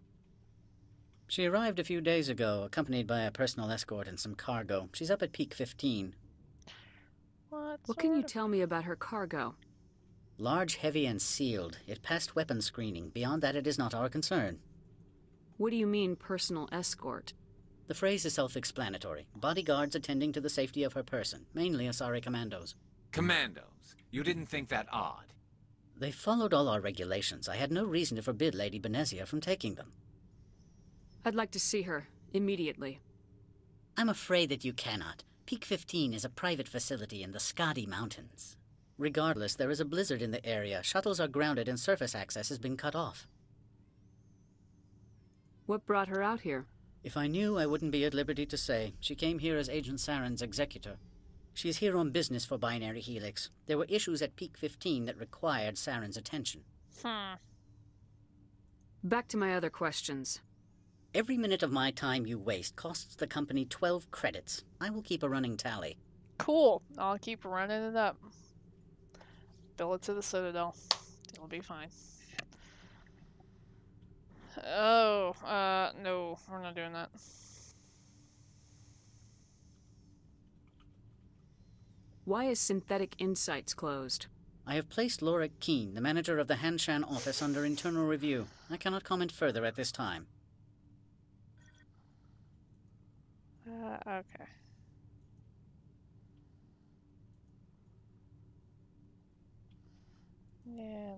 She arrived a few days ago, accompanied by a personal escort and some cargo. She's up at Peak 15. What can you tell me about her cargo? Large, heavy, and sealed. It passed weapons screening. Beyond that, it is not our concern. What do you mean, personal escort? The phrase is self-explanatory. Bodyguards attending to the safety of her person, mainly Asari commandos. Commandos? You didn't think that odd? They followed all our regulations. I had no reason to forbid Lady Benezia from taking them. I'd like to see her, immediately. I'm afraid that you cannot. Peak 15 is a private facility in the Skadi Mountains. Regardless, there is a blizzard in the area. Shuttles are grounded and surface access has been cut off. What brought her out here? If I knew, I wouldn't be at liberty to say. She came here as Agent Saren's executor. She's here on business for Binary Helix. There were issues at Peak 15 that required Saren's attention. Back to my other questions. Every minute of my time you waste costs the company 12 credits. I will keep a running tally. Cool. I'll keep running it up. Bill it to the Citadel. It'll be fine. Oh, no, we're not doing that. Why is Synthetic Insights closed? I have placed Lorik Keen, the manager of the Hanshan office, under internal review. I cannot comment further at this time. Okay. And,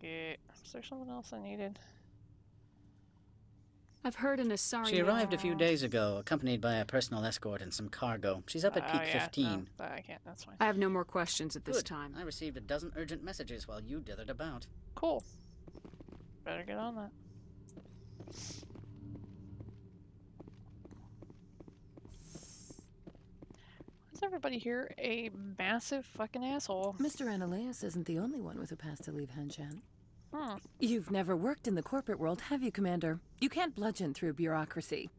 is there something else I needed? I've heard an Asari... She arrived a few days ago, accompanied by a personal escort and some cargo. She's up at Peak 15. No, I can't, that's fine. I have no more questions at this time. I received a dozen urgent messages while you dithered about. Cool. Better get on that. Why is everybody here a massive fucking asshole? Mr. Analeas isn't the only one with a pass to leave Hanshan. Hmm. You've never worked in the corporate world, have you, Commander? You can't bludgeon through bureaucracy.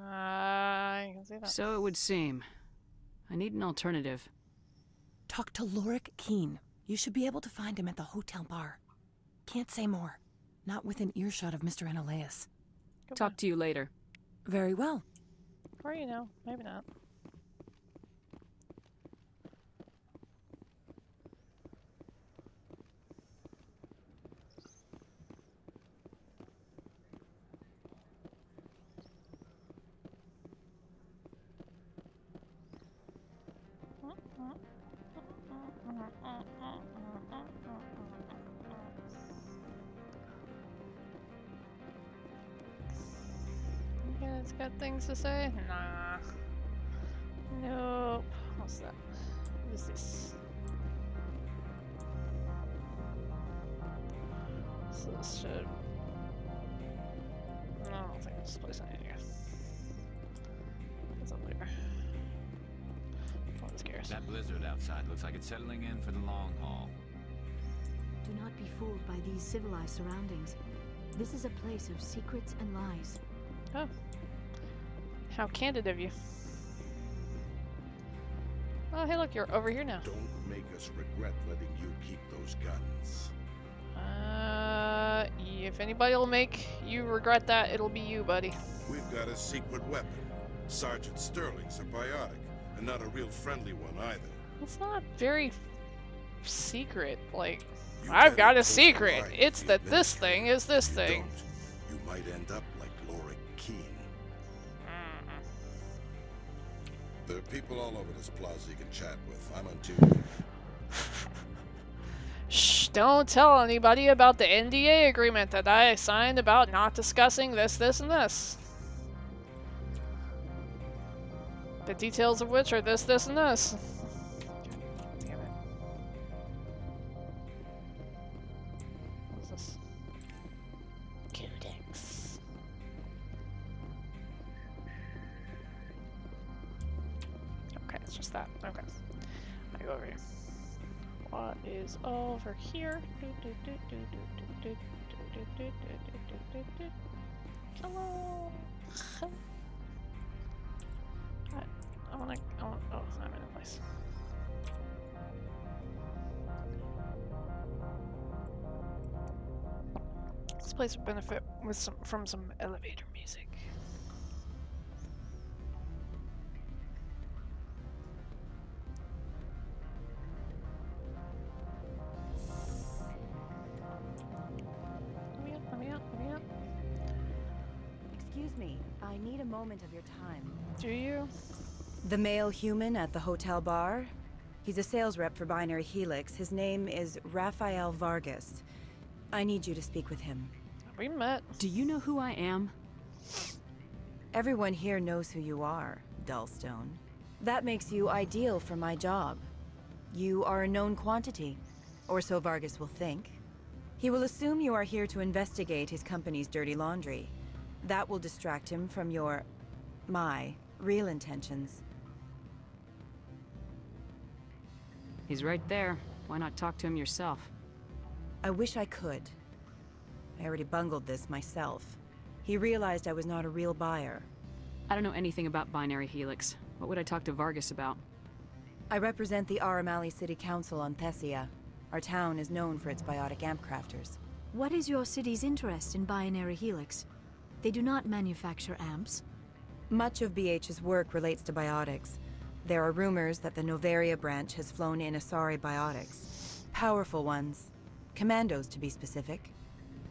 I can see that. So it would seem. I need an alternative. Talk to Lorik Keen. You should be able to find him at the hotel bar. Can't say more. Not within earshot of Mr. Analeas. Talk to you later. Very well. Or you know, maybe not. You guys got things to say? Nah. Nope. What's that? What is this? So this should... No, I don't think this place in here. It's up there. Oh, this scares. That blizzard outside looks like it's settling in for the long haul. Do not be fooled by these civilized surroundings. This is a place of secrets and lies. Oh. How candid of you. Oh, hey look, you're over here now. Don't make us regret letting you keep those guns. If anybody will make you regret that, it'll be you, buddy. We've got a secret weapon. Sergeant Sterling's a biotic, and not a real friendly one either. It's not very secret, like... I've got a secret. It's that this thing is this thing. You might end up like Laura Keene. There are people all over this plaza you can chat with. I'm on duty. Shh, don't tell anybody about the NDA agreement that I signed about not discussing this, this, and this. The details of which are this, this, and this. Damn it. What is this? Codex. Okay, it's just that. Okay. I go over here. What is over here? Come on. I wanna, oh, I'm in a place. This place would benefit with from some elevator music. Let me up. Excuse me, I need a moment of your time. Do you? The male human at the hotel bar? He's a sales rep for Binary Helix. His name is Rafael Vargas. I need you to speak with him. We met. Do you know who I am? Everyone here knows who you are, Dullstone. That makes you ideal for my job. You are a known quantity, or so Vargas will think. He will assume you are here to investigate his company's dirty laundry. That will distract him from my real intentions. He's right there. Why not talk to him yourself? I wish I could. I already bungled this myself. He realized I was not a real buyer. I don't know anything about Binary Helix. What would I talk to Vargas about? I represent the Aramali City Council on Thessia. Our town is known for its biotic amp crafters. What is your city's interest in Binary Helix? They do not manufacture amps. Much of BH's work relates to biotics. There are rumors that the Noveria branch has flown in Asari biotics. Powerful ones. Commandos, to be specific.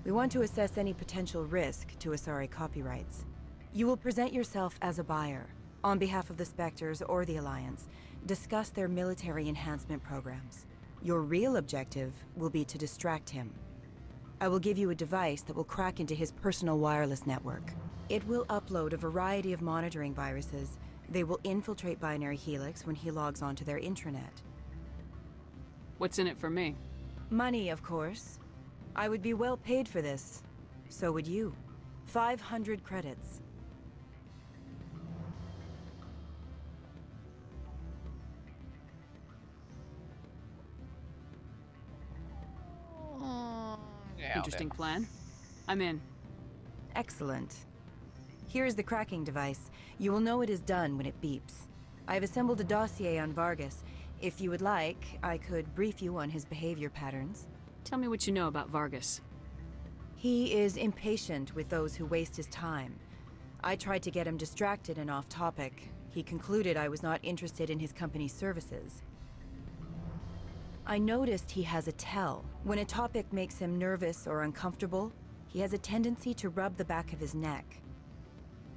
We want to assess any potential risk to Asari copyrights. You will present yourself as a buyer, on behalf of the Spectres or the Alliance. Discuss their military enhancement programs. Your real objective will be to distract him. I will give you a device that will crack into his personal wireless network. It will upload a variety of monitoring viruses. They will infiltrate Binary Helix when he logs onto their intranet. What's in it for me? Money, of course. I would be well paid for this. So would you. 500 credits. Interesting plan. I'm in. Excellent. Here is the cracking device. You will know it is done when it beeps. I have assembled a dossier on Vargas. If you would like, I could brief you on his behavior patterns. Tell me what you know about Vargas. He is impatient with those who waste his time. I tried to get him distracted and off topic. He concluded I was not interested in his company's services. I noticed he has a tell. When a topic makes him nervous or uncomfortable, he has a tendency to rub the back of his neck.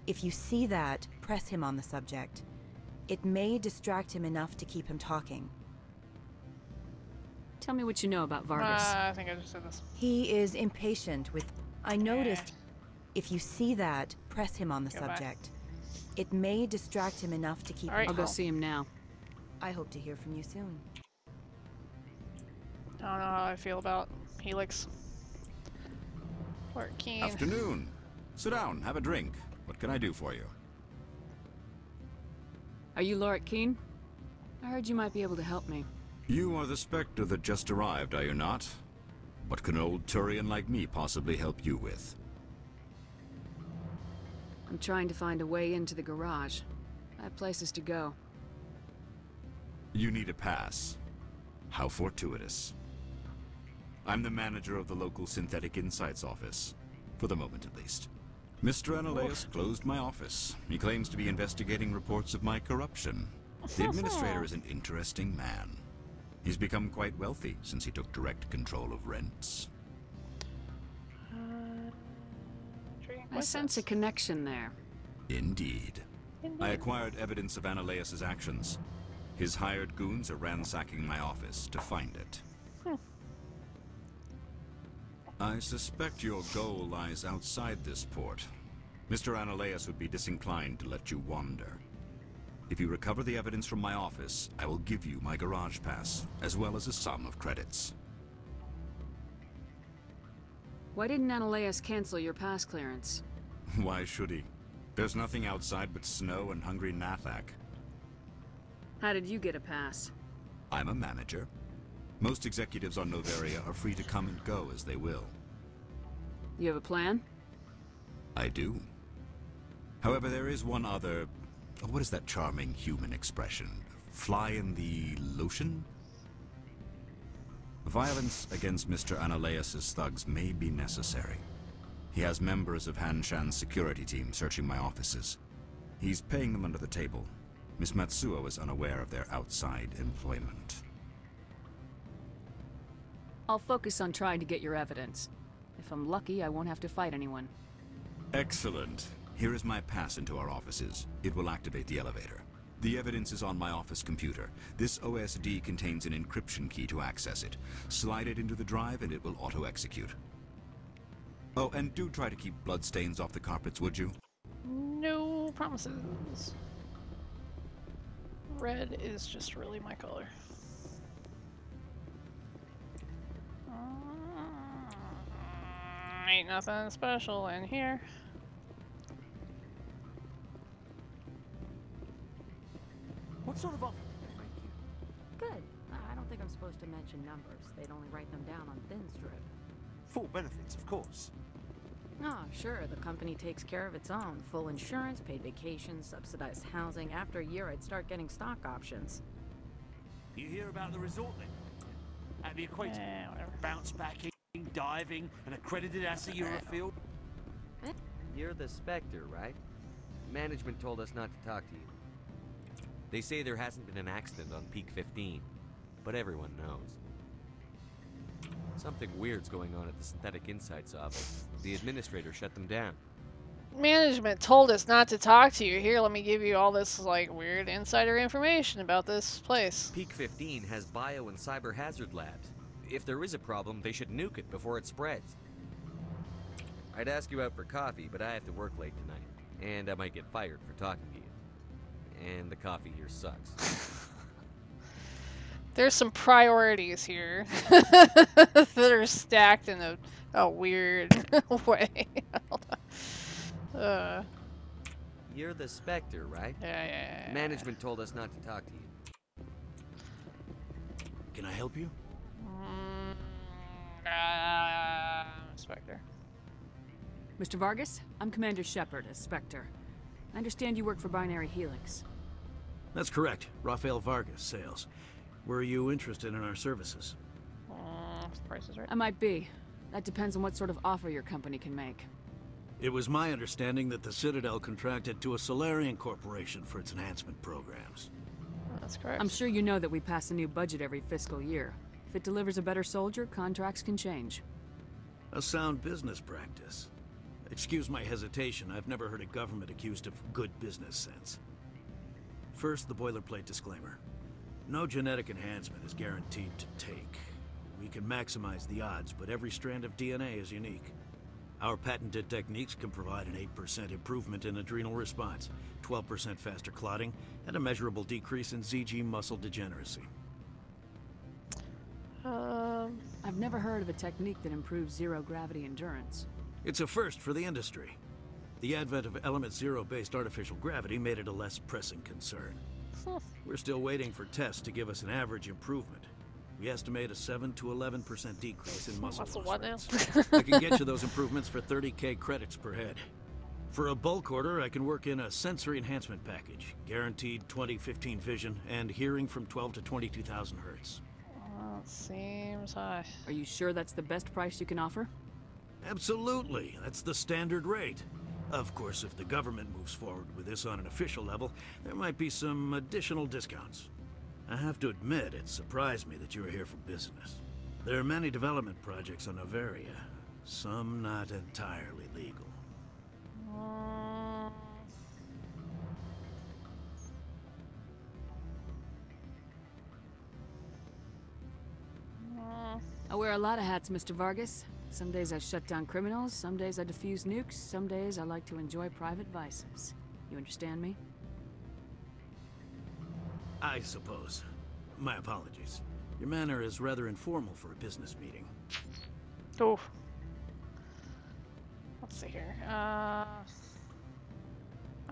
If you see that, press him on the subject. It may distract him enough to keep him talking. Tell me what you know about Vargas. I think I just said this. He is impatient with... I noticed... If you see that, press him on the subject. It may distract him enough to keep him I'll go calm. see him now. I hope to hear from you soon. I don't know how I feel about Helix. Or Keen. Afternoon. Sit down, have a drink. What can I do for you? Are you Lorik Keen? I heard you might be able to help me. You are the Spectre that just arrived, are you not? What can an old Turian like me possibly help you with? I'm trying to find a way into the garage. I have places to go. You need a pass. How fortuitous. I'm the manager of the local Synthetic Insights office. For the moment, at least. Mr. Analaeus closed my office. He claims to be investigating reports of my corruption. The administrator is an interesting man. He's become quite wealthy since he took direct control of rents. I sense a connection there. Indeed. I acquired evidence of Analaeus' actions. His hired goons are ransacking my office to find it. I suspect your goal lies outside this port. Mr. Analaeus would be disinclined to let you wander. If you recover the evidence from my office, I will give you my garage pass, as well as a sum of credits. Why didn't Analaeus cancel your pass clearance? Why should he? There's nothing outside but snow and hungry Nathak. How did you get a pass? I'm a manager. Most executives on Noveria are free to come and go as they will. You have a plan? I do. However, there is one other... what is that charming human expression? Fly in the lotion? Violence against Mr. Analaeus' thugs may be necessary. He has members of Han Shan's security team searching my offices. He's paying them under the table. Miss Matsuo is unaware of their outside employment. I'll focus on trying to get your evidence. If I'm lucky, I won't have to fight anyone. Excellent. Here is my pass into our offices. It will activate the elevator. The evidence is on my office computer. This OSD contains an encryption key to access it. Slide it into the drive and it will auto-execute. Oh, and do try to keep bloodstains off the carpets, would you? No promises. Red is just really my color. Ain't nothing special in here. What sort of offer? Good. I don't think I'm supposed to mention numbers. They'd only write them down on thin strip. Full benefits, of course. Oh, sure. The company takes care of its own. Full insurance, paid vacations, subsidized housing. After a year, I'd start getting stock options. You hear about the resort then? At the equator. Bounce backing, diving, an accredited ASA Eurofield. You're the Spectre, right? Management told us not to talk to you. They say there hasn't been an accident on Peak 15, but everyone knows. Something weird's going on at the Synthetic Insights office. The administrator shut them down. Management told us not to talk to you. Here, let me give you all this, like, weird insider information about this place. Peak 15 has bio and cyber hazard labs. If there is a problem, they should nuke it before it spreads. I'd ask you out for coffee, but I have to work late tonight. And I might get fired for talking to you. And the coffee here sucks. There's some priorities here that are stacked in a weird way. Hold on. You're the Spectre, right? Yeah. Management told us not to talk to you. Can I help you? Spectre. Mr. Vargas, I'm Commander Shepard, a Spectre. I understand you work for Binary Helix. That's correct. Rafael Vargas, sales. Were you interested in our services? Price is right. I might be. That depends on what sort of offer your company can make. It was my understanding that the Citadel contracted to a Solarian corporation for its enhancement programs. That's correct. I'm sure you know that we pass a new budget every fiscal year. If it delivers a better soldier, contracts can change. A sound business practice. Excuse my hesitation, I've never heard a government accused of good business sense. First, the boilerplate disclaimer. No genetic enhancement is guaranteed to take. We can maximize the odds, but every strand of DNA is unique. Our patented techniques can provide an 8% improvement in adrenal response, 12% faster clotting, and a measurable decrease in ZG muscle degeneracy. I've never heard of a technique that improves zero-gravity endurance. It's a first for the industry. The advent of Element Zero-based artificial gravity made it a less pressing concern. We're still waiting for tests to give us an average improvement. We estimate a 7 to 11% decrease in muscle loss rates. I can get you those improvements for 30K credits per head. For a bulk order, I can work in a sensory enhancement package, guaranteed 20/15 vision and hearing from 12 to 22,000 hertz. Well, it seems high. Are you sure that's the best price you can offer? Absolutely, that's the standard rate. Of course, if the government moves forward with this on an official level, there might be some additional discounts. I have to admit, it surprised me that you were here for business. There are many development projects on Noveria, some not entirely legal. I wear a lot of hats, Mr. Vargas. Some days I shut down criminals, some days I defuse nukes, some days I like to enjoy private vices. You understand me? I suppose. My apologies. Your manner is rather informal for a business meeting. Oh. Let's see here. I'm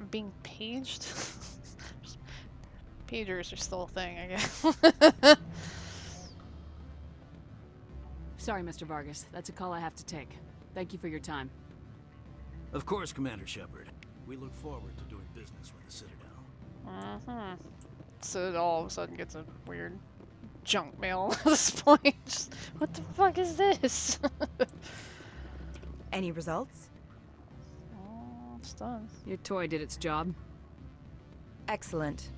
being paged? Pagers are still a thing, I guess. Sorry, Mr. Vargas. That's a call I have to take. Thank you for your time. Of course, Commander Shepard. We look forward to doing business with the Citadel. So it all of a sudden gets a weird junk mail at this point. Just, what the fuck is this? Any results? It's done. Your toy did its job. Excellent.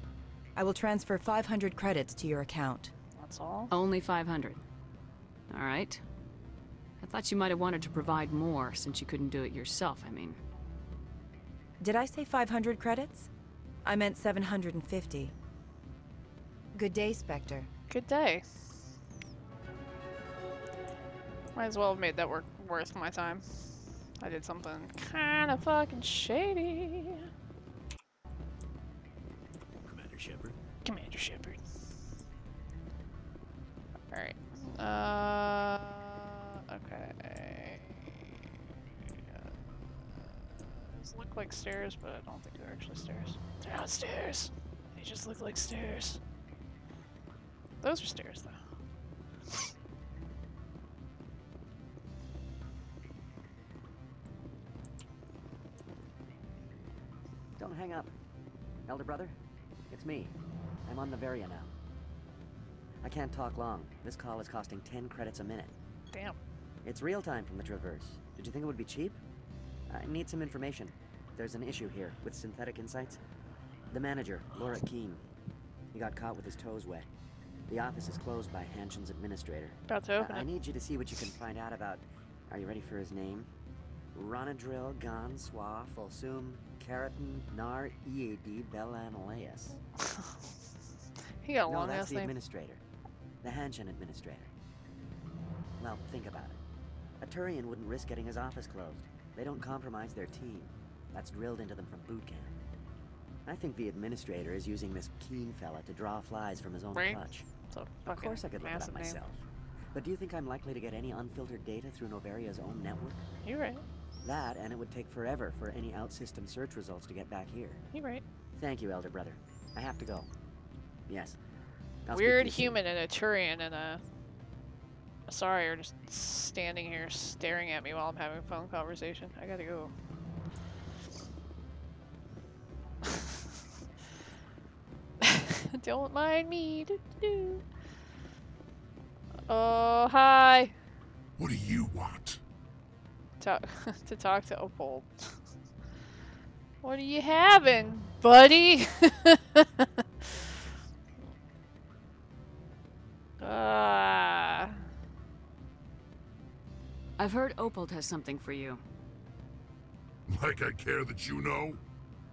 I will transfer 500 credits to your account. That's all? Only 500. All right. I thought you might have wanted to provide more since you couldn't do it yourself, I mean. Did I say 500 credits? I meant 750. Good day, Spectre. Good day. Might as well have made that work worth my time. I did something kind of fucking shady. Commander Shepard. Commander Shepard. Alright. Okay. These look like stairs, but I don't think they're actually stairs. They're not stairs. They just look like stairs. Those are stairs, though. Don't hang up. Elder brother, it's me. I'm on Noveria now. I can't talk long. This call is costing 10 credits a minute. Damn. It's real time from the Traverse. Did you think it would be cheap? I need some information. There's an issue here with Synthetic Insights. The manager, Lorik Keene. He got caught with his toes wet. The office is closed by Hanshen's administrator. About to open I it. need you to see what you can find out about... Are you ready for his name? Ronadril Gan Swa Folsum Keratin Nar Ead Belanaleus. He got a No, long that's ass the name. administrator. The Hanshen administrator. Well, think about it. A Turian wouldn't risk getting his office closed. They don't compromise their team. That's drilled into them from boot camp. I think the administrator is using this Keene fella to draw flies from his own Right. clutch. So Of course I could look it up massive name. myself. But do you think I'm likely to get any unfiltered data through Noveria's own network? You're right. That, and it would take forever for any out-system search results to get back here. You're right. Thank you, Elder Brother. I have to go. Yes. I'll speak to Weird you soon. human and a Turian and a Sorry, are just standing here staring at me while I'm having a phone conversation. I gotta go. Don't mind me. Oh, hi. What do you want? To talk to Opal. What are you having, buddy? I've heard Opal has something for you. Like I care that you know?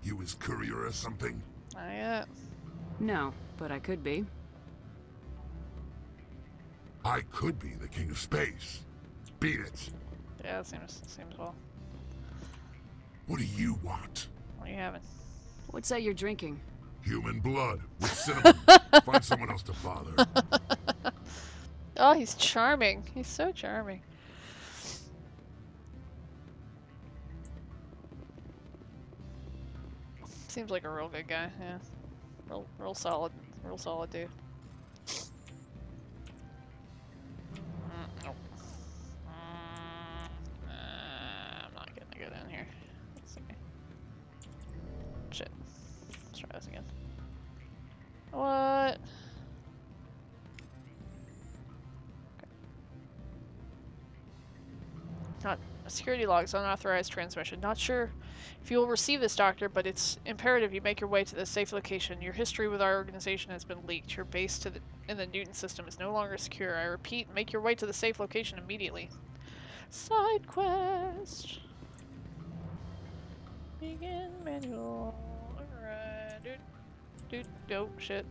You his courier or something? Not yet. No, but I could be. I could be the king of space. Beat it. Yeah, it seems well. What do you want? What are you having? What's that you're drinking? Human blood with cinnamon. Find someone else to bother. Oh, he's charming. He's so charming. Seems like a real good guy, yeah. Real solid dude. Nope. I'm not gonna get in here. Let's see. Shit. Let's try this again. What? Not security logs, unauthorized transmission. Not sure if you will receive this, Doctor, but it's imperative you make your way to the safe location. Your history with our organization has been leaked. Your base in the Newton system is no longer secure. I repeat, make your way to the safe location immediately. Side quest. Begin manual. Alright. Dude. Oh, shit.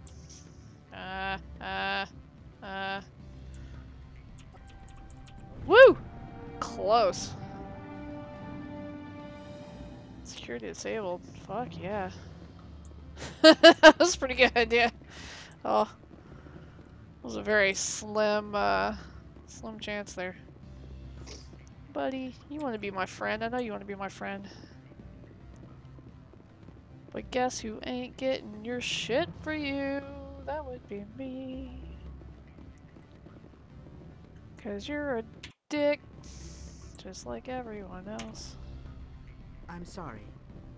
Woo! Close. Security disabled. Fuck yeah. That was pretty good, yeah. Oh. It was a very slim chance there. Buddy, you want to be my friend. I know you want to be my friend. But guess who ain't getting your shit for you? That would be me. 'Cause you're a dick. Just like everyone else. I'm sorry.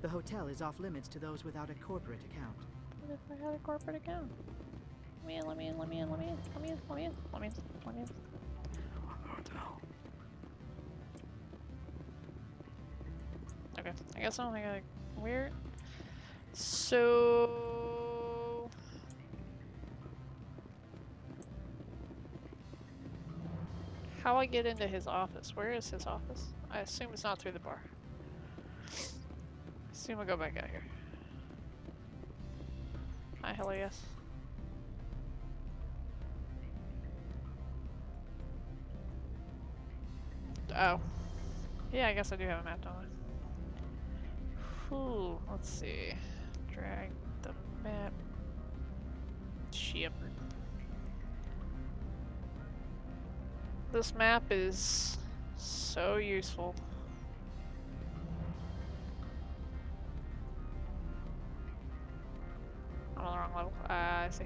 The hotel is off limits to those without a corporate account. What if I had a corporate account? Let me in. Hotel. Okay, I guess I don't think weird. So how I get into his office? Where is his office? I assume it's not through the bar. Assume I'll go back out here. Hi, hello, yes. Oh. Yeah, I guess I do have a map, don't I? Ooh, let's see. Drag the map. Ship. This map is so useful. I'm on the wrong level. I see.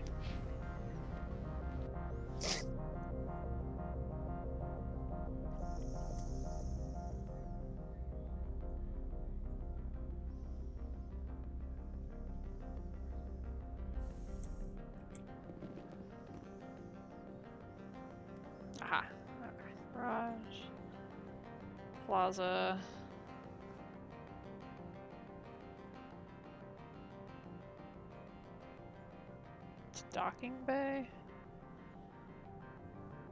Aha. Okay. Garage. Plaza. Docking bay.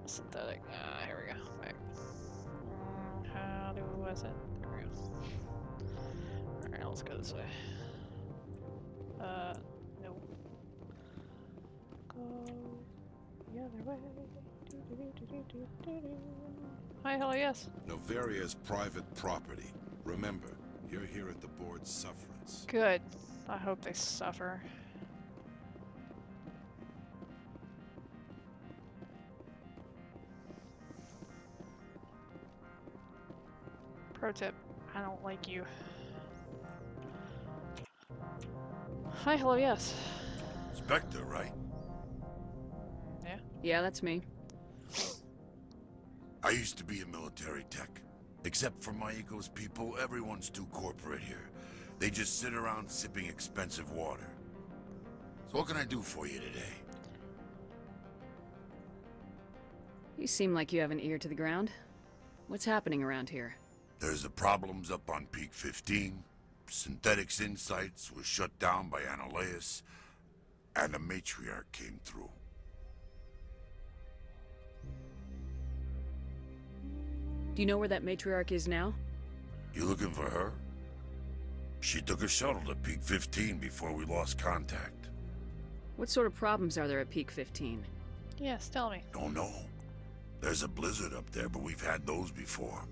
Synthetic. Here we go. Back. How do I set? There we go. Alright, let's go this way. Nope. Go the other way. Hi, hello, yes. Noveria is private property. Remember, you're here at the board's sufferance. Good. I hope they suffer. Pro tip, I don't like you. Hi, hello, yes. Spectre, right? Yeah? Yeah, that's me. I used to be a military tech. Except for Maiko's people, everyone's too corporate here. They just sit around sipping expensive water. So what can I do for you today? You seem like you have an ear to the ground. What's happening around here? There's the problems up on Peak 15. Synthetics Insights was shut down by Analeus. And the Matriarch came through. Do you know where that matriarch is now? You looking for her? She took a shuttle to Peak 15 before we lost contact. What sort of problems are there at Peak 15? Yes, tell me. Don't know. There's a blizzard up there, but we've had those before.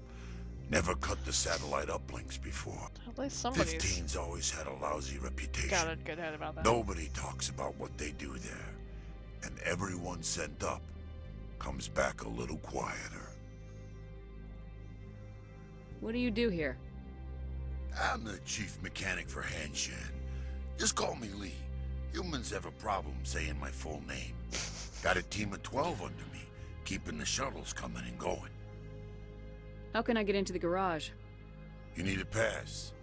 Never cut the satellite uplinks before. At least somebody's 15's always had a lousy reputation. got a good head about that. Nobody talks about what they do there. And everyone sent up comes back a little quieter. What do you do here? I'm the chief mechanic for Hanshan. Just call me Lee. Humans have a problem saying my full name. Got a team of 12 under me, keeping the shuttles coming and going. How can I get into the garage? You need a pass.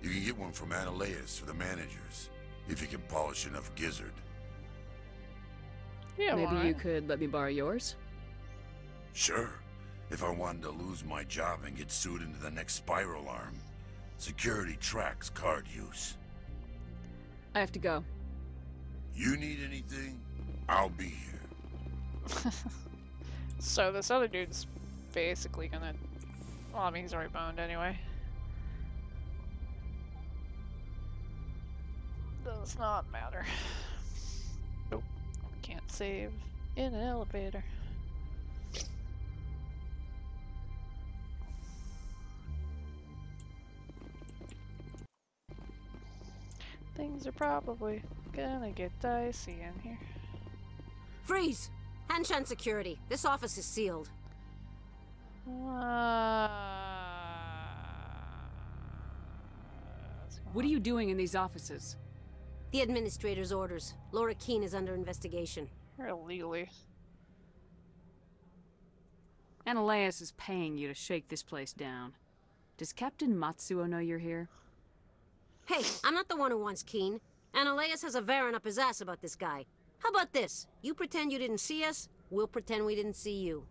You can get one from Analeas or the managers, if you can polish enough gizzard. Yeah, maybe you could let me borrow yours? Sure. If I wanted to lose my job and get sued into the next spiral arm. Security tracks card use. I have to go. You need anything? I'll be here. So this other dude's basically gonna... Well, I mean, he's already boned anyway. Does not matter. Nope. Can't save in an elevator. Things are probably gonna get dicey in here. Freeze! Hanshan security. This office is sealed. What are you doing in these offices? The administrator's orders. Laura Keene is under investigation. Illegally. Analeas is paying you to shake this place down. Does Captain Matsuo know you're here? Hey, I'm not the one who wants Keene. Analeas has a Varen up his ass about this guy. How about this? You pretend you didn't see us, we'll pretend we didn't see you.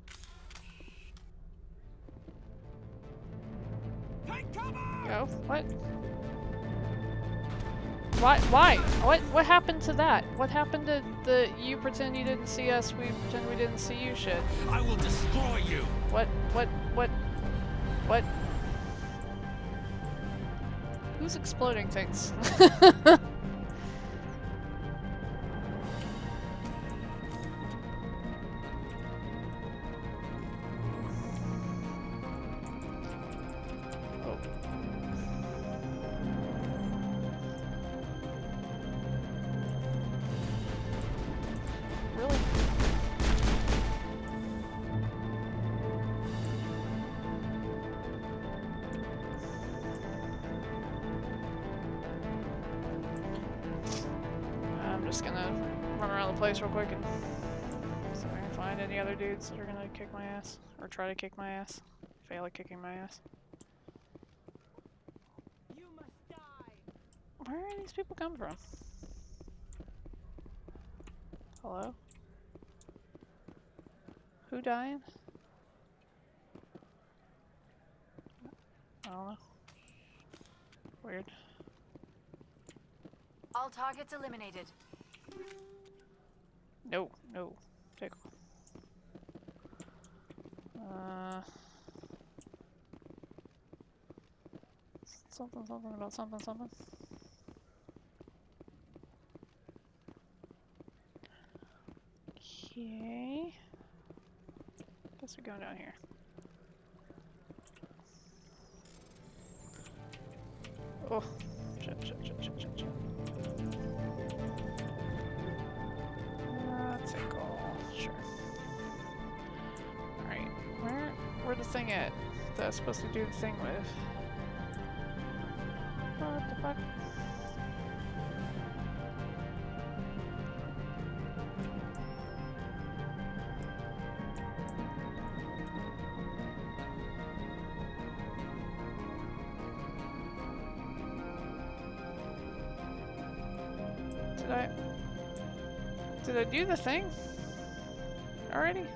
Oh, what? Why? What happened to that? What happened to the you pretend you didn't see us, we pretend we didn't see you shit? I will destroy you! What? Who's exploding things? Real quick and see if I can find any other dudes that are gonna kick my ass or try to kick my ass, fail at kicking my ass. You must die. Where are these people come from? Hello? Who dying? I don't know. Weird. All targets eliminated. No. Tickle. Something about something. Okay. Guess we're going down here. Oh, shit. Tickle, sure. Alright, where the thing at that I was supposed to do the thing with? What the fuck? Did I do the thing? Already?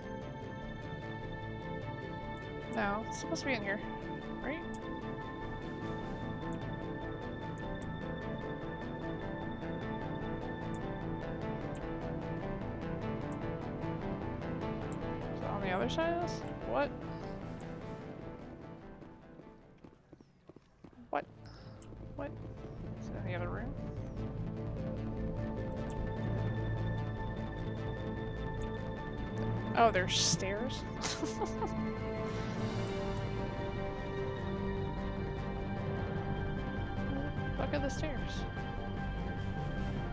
No, it's supposed to be in here, right? Is it on the other side of this? What? What? Is it in the other room? Oh, there's stairs? fuck are the stairs?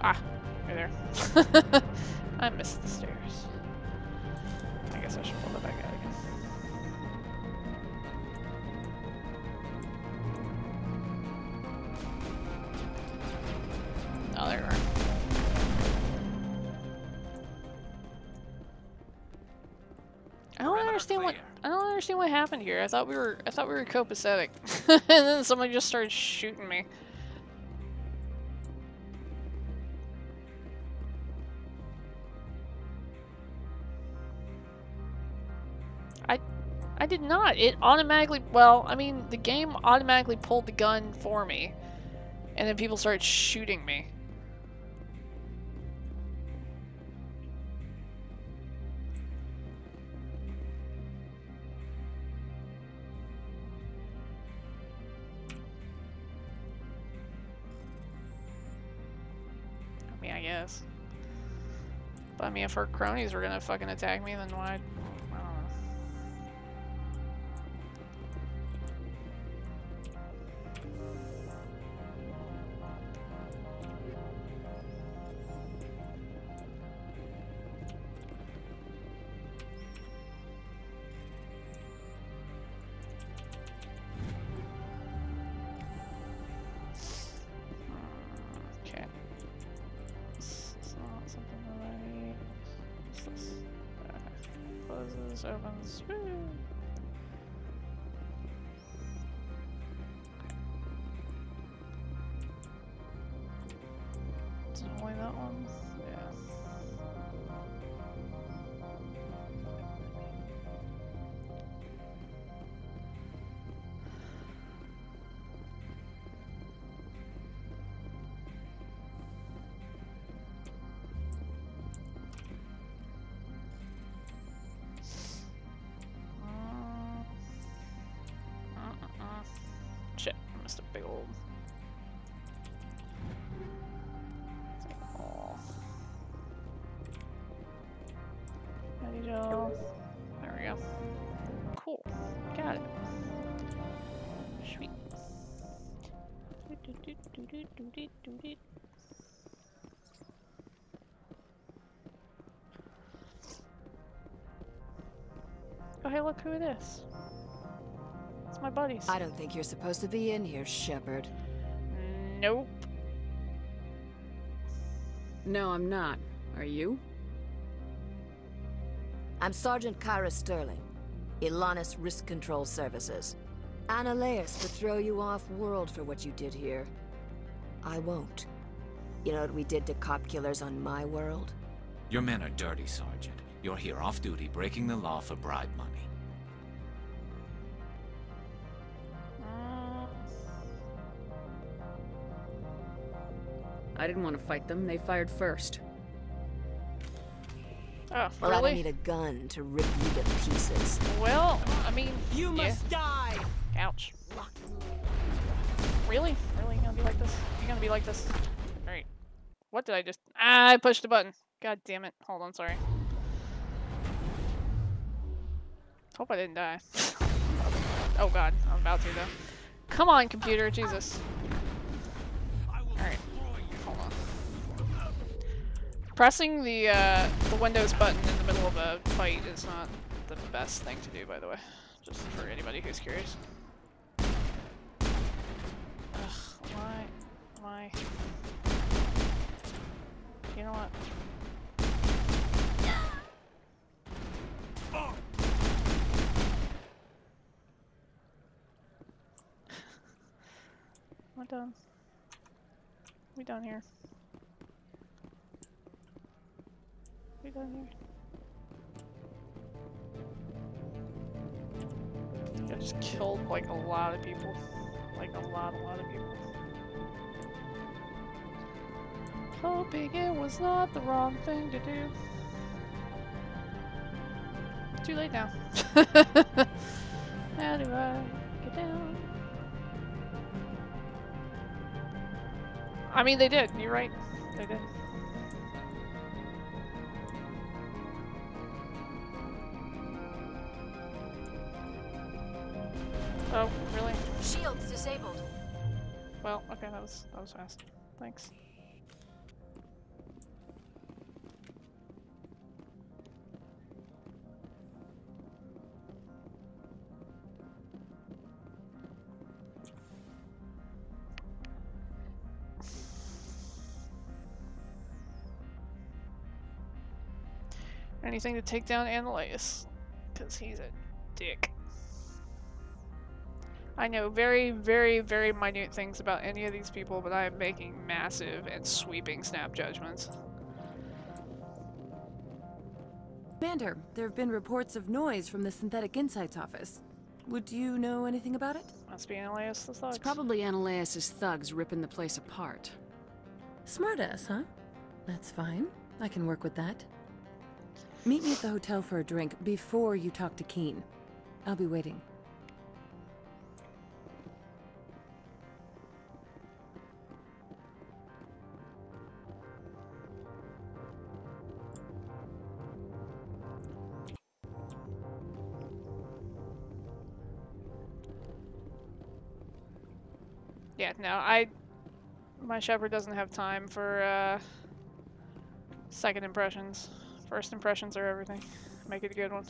Ah, right there. I missed the stairs. I guess I should pull it back out again. Oh, there you are. I don't understand what happened here. I thought we were copacetic. And then somebody just started shooting me. I did not. It automatically, well, I mean, the game automatically pulled the gun for me. And then people started shooting me. I mean, I guess. But I mean, if her cronies were gonna fucking attack me, then why? I don't know. Okay. It's not something that I need. What's this? Closes, opens. Woo! Is it only that one? Yeah. Shit, I missed a big old. Oh. Ready to. There we go. Cool. Got it. Sweet. Oh, hey, look who it is. It's my buddies. I don't think you're supposed to be in here, Shepard. Nope. No, I'm not. Are you? I'm Sergeant Kyra Sterling, Ilanis Risk Control Services. Analeas would throw you off-world for what you did here. I won't. You know what we did to cop killers on my world? Your men are dirty, Sergeant. You're here off-duty, breaking the law for bribe money. I didn't want to fight them. They fired first. Oh, well, really? I don't need a gun to rip you to pieces. Well, I mean, you must die. Ouch. Really? Really? You gonna be like this? You gonna be like this? Alright. What did I just... Ah, I pushed a button. God damn it. Hold on, sorry. Hope I didn't die. Oh god, I'm about to though. Come on, computer, Jesus. Alright. Hold on. Pressing the Windows button in the middle of a fight is not the best thing to do, by the way. Just for anybody who's curious. Ugh, why? You know what? We're done. We done here. We done here. I just killed like a lot of people. Like a lot of people. Hoping it was not the wrong thing to do. Too late now. How do I get down? I mean, they did. You're right. They did. Oh, really? Shields disabled. Well, okay, that was fast. Thanks. Anything to take down Annihilus, because he's a dick. I know very, very, very minute things about any of these people, but I am making massive and sweeping snap judgments. Commander, there have been reports of noise from the Synthetic Insights office. Would you know anything about it? Must be Annihilus the thugs. It's probably Annihilus' thugs ripping the place apart. Smartass, huh? That's fine. I can work with that. Meet me at the hotel for a drink before you talk to Keen. I'll be waiting. Yeah, no, my Shepard doesn't have time for second impressions. First impressions are everything. Make it a good one.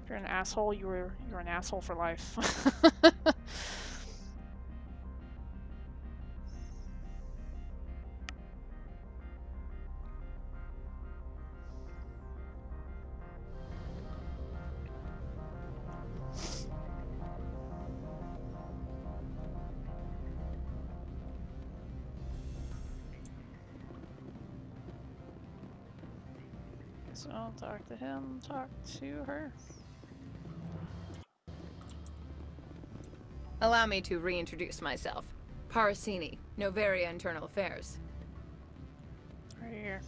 If you're an asshole, you're an asshole for life. So I'll talk to him, talk to her. Allow me to reintroduce myself. Parasini, Noveria Internal Affairs. Right here.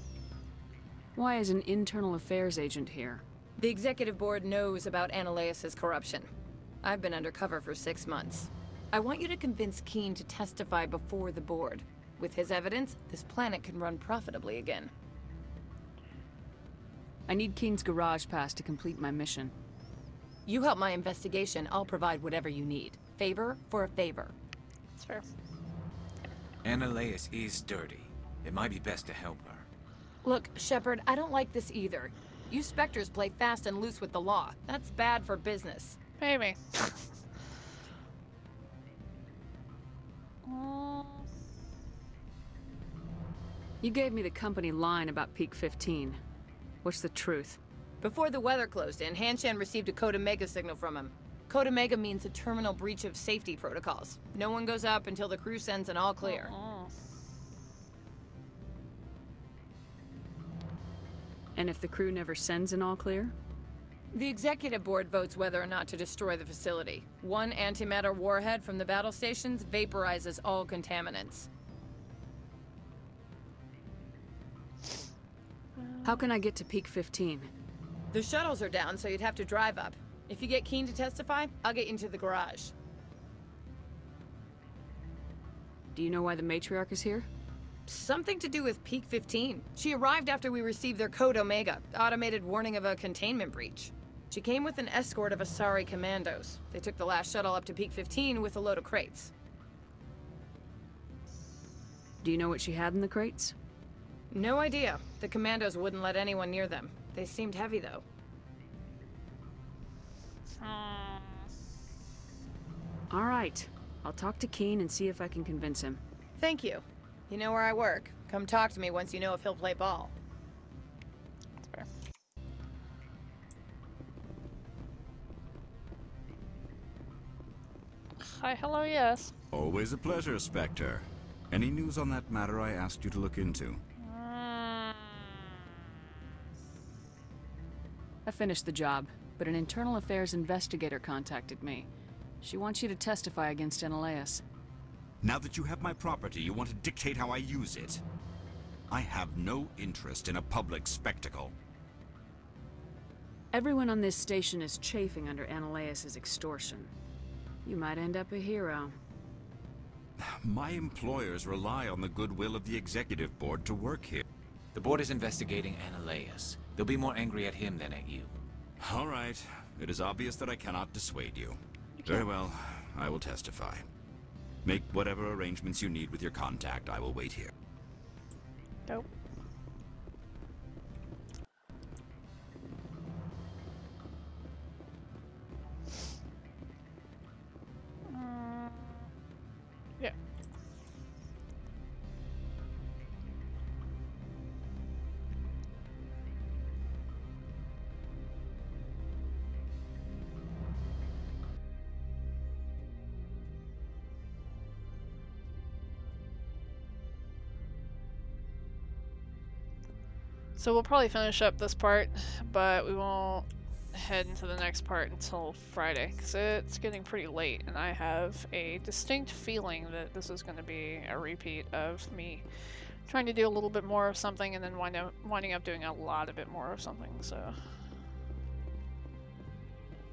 Why is an internal affairs agent here? The executive board knows about Annihilus' corruption. I've been undercover for 6 months. I want you to convince Keen to testify before the board. With his evidence, this planet can run profitably again. I need Keen's garage pass to complete my mission. You help my investigation, I'll provide whatever you need. Favor for a favor. That's fair. Annihilus is dirty. It might be best to help her. Look, Shepard, I don't like this either. You Spectres play fast and loose with the law. That's bad for business. Maybe. You gave me the company line about Peak 15. What's the truth? Before the weather closed in, Hanshan received a Code Omega signal from him. Code Omega means a terminal breach of safety protocols. No one goes up until the crew sends an all clear. And if the crew never sends an all clear? The executive board votes whether or not to destroy the facility. One antimatter warhead from the battle stations vaporizes all contaminants. How can I get to Peak 15? The shuttles are down, so you'd have to drive up. If you get Keen to testify, I'll get you into the garage. Do you know why the matriarch is here? Something to do with Peak 15. She arrived after we received their Code Omega, automated warning of a containment breach. She came with an escort of Asari commandos. They took the last shuttle up to Peak 15 with a load of crates. Do you know what she had in the crates? No idea. The commandos wouldn't let anyone near them. They seemed heavy, though. All right. I'll talk to Keen and see if I can convince him. Thank you. You know where I work. Come talk to me once you know if he'll play ball. That's fair. Hi, hello, yes. Always a pleasure, Spectre. Any news on that matter I asked you to look into? I finished the job, but an internal affairs investigator contacted me. She wants you to testify against Annihilus. Now that you have my property, you want to dictate how I use it? I have no interest in a public spectacle. Everyone on this station is chafing under Annihilus' extortion. You might end up a hero. My employers rely on the goodwill of the executive board to work here. The board is investigating Annihilus. They'll be more angry at him than at you. All right. It is obvious that I cannot dissuade you. Very well. I will testify. Make whatever arrangements you need with your contact. I will wait here. Dope. Yeah. So we'll probably finish up this part, but we won't head into the next part until Friday, because it's getting pretty late, and I have a distinct feeling that this is going to be a repeat of me trying to do a little bit more of something and then winding up doing a lot of bit more of something, so...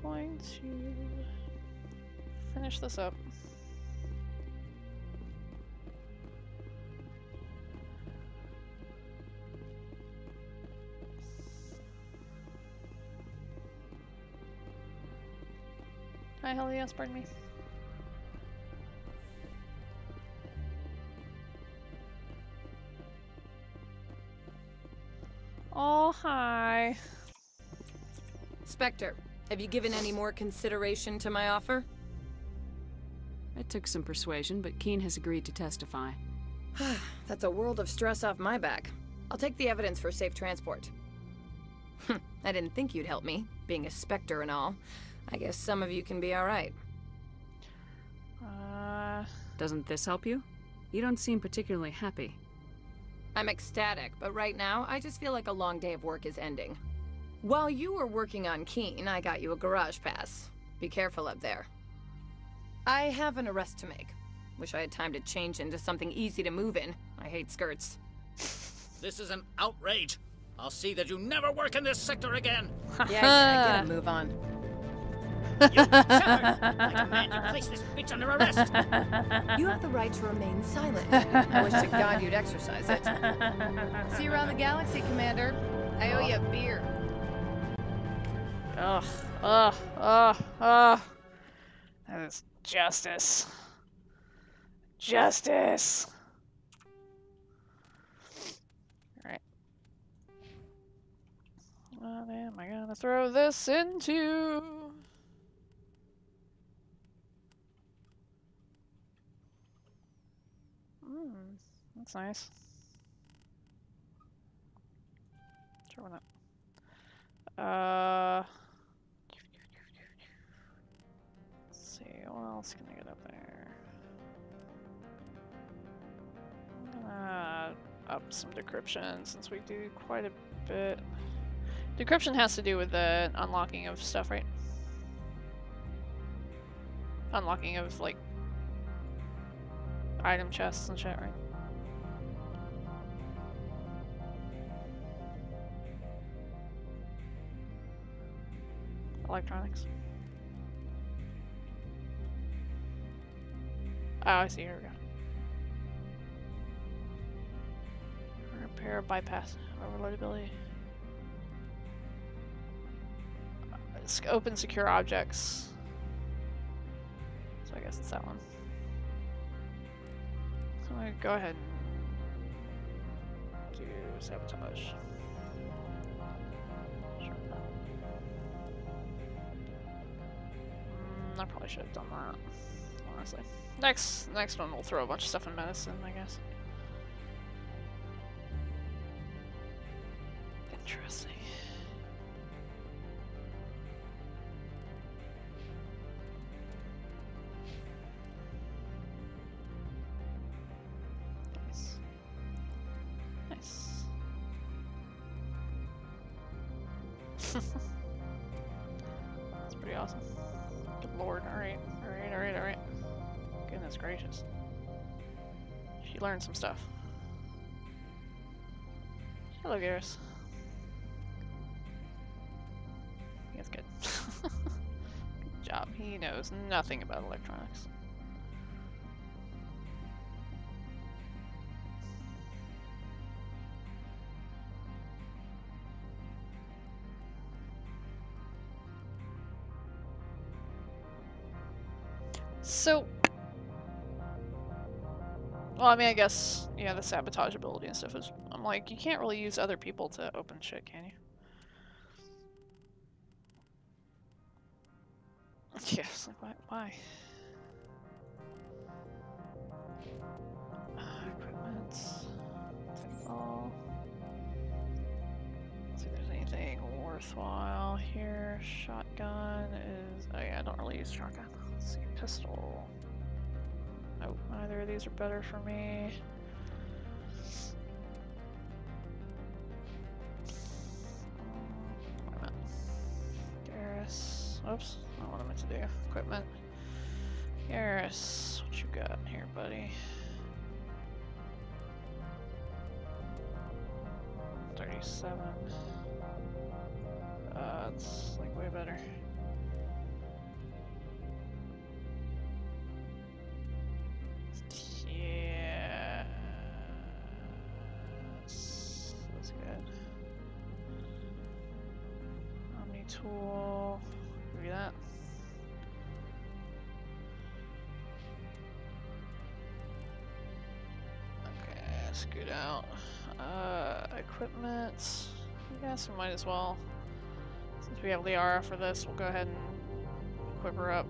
Going to finish this up. Hi, Helios, pardon me. Oh, hi. Spectre, have you given any more consideration to my offer? It took some persuasion, but Keen has agreed to testify. That's a world of stress off my back. I'll take the evidence for safe transport. I didn't think you'd help me, being a Spectre and all. I guess some of you can be alright. Doesn't this help you? You don't seem particularly happy. I'm ecstatic, but right now, I just feel like a long day of work is ending. While you were working on Keen, I got you a garage pass. Be careful up there. I have an arrest to make. Wish I had time to change into something easy to move in. I hate skirts. This is an outrage. I'll see that you never work in this sector again. Yeah, get a move on. You coward! I command you place this bitch under arrest! You have the right to remain silent. I wish to God you'd exercise it. See you around the galaxy, Commander. I owe you a beer. That is justice. Justice! Alright. What am I gonna throw this into? That's nice. Sure, why not? Let's see, what else can I get up there? I'm gonna up some decryption since we do quite a bit. Decryption has to do with the unlocking of stuff, right? Unlocking of, like, item chests and shit, right? Electronics. Oh, I see. Here we go. Repair bypass overload ability. Open secure objects. So I guess it's that one. So I'm gonna go ahead and do sabotage. Sure. I probably should have done that, honestly. Next one we'll throw a bunch of stuff in medicine, I guess. Interesting. Nice. That's pretty awesome. Good lord. Alright. Goodness gracious. She learned some stuff. Hello, Garrus. That's good. Good job. He knows nothing about electronics. So, Well, I mean, I guess, yeah, the sabotage ability and stuff is... I'm like, you can't really use other people to open shit, can you? Yes, like, why? Equipment. Take all. Let's see if there's anything worthwhile here. Shotgun is... Oh yeah, I don't really use shotgun. Let's see, pistol. Nope, neither of these are better for me. Wait a minute. Garrus. Oops, not what I meant to do. Equipment. Garrus, what you got here, buddy? 37. It's like way better. Yeah. That's good. Omni tool. Give me that. Okay, scoot out. Equipment. I guess we might as well. Since we have Liara for this, we'll go ahead and equip her up.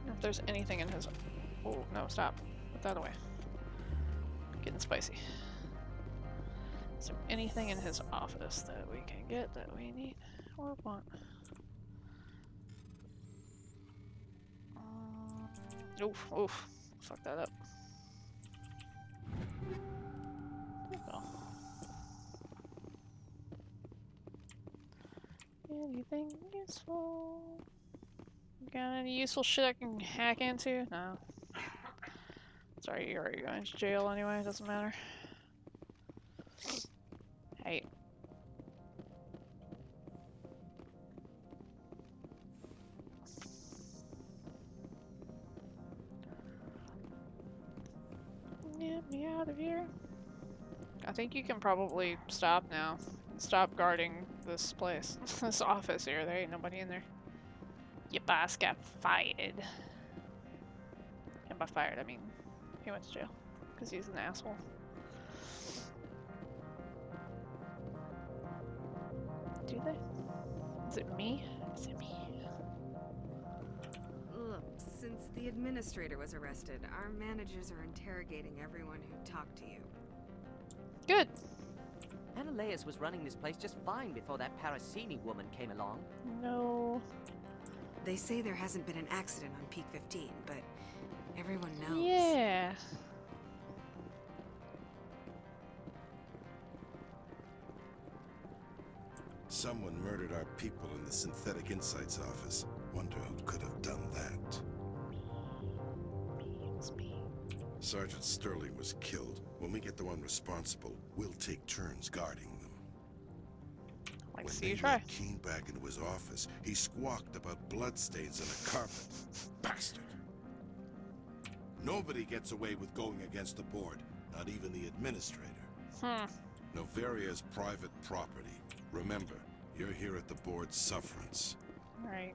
If there's anything in his... Oh, no, stop. Put that away. Getting spicy. Is there anything in his office that we can get that we need or want? Oof, oof. Fuck that up. Oh. Anything useful? Got any useful shit I can hack into? No. Sorry, you're already going to jail anyway, it doesn't matter. Hey. Get me out of here. I think you can probably stop now. Stop guarding this place. This office here. There ain't nobody in there. Your boss got fired. And by fired, I mean he went to jail because he's an asshole. Do they? Is it me? Is it me? Look, since the administrator was arrested, our managers are interrogating everyone who talked to you. Good. Analeas was running this place just fine before that Parasini woman came along. No. They say there hasn't been an accident on Peak 15, but everyone knows. Yeah. Someone murdered our people in the Synthetic Insights office. Wonder who could have done that. Sergeant Sterling was killed. When we get the one responsible, we'll take turns guarding them. Like, when see you they try. let Keene back into his office, he squawked about bloodstains on the carpet. Bastard. Nobody gets away with going against the board, not even the administrator. Novaria's private property. Remember, you're here at the board's sufferance. Right.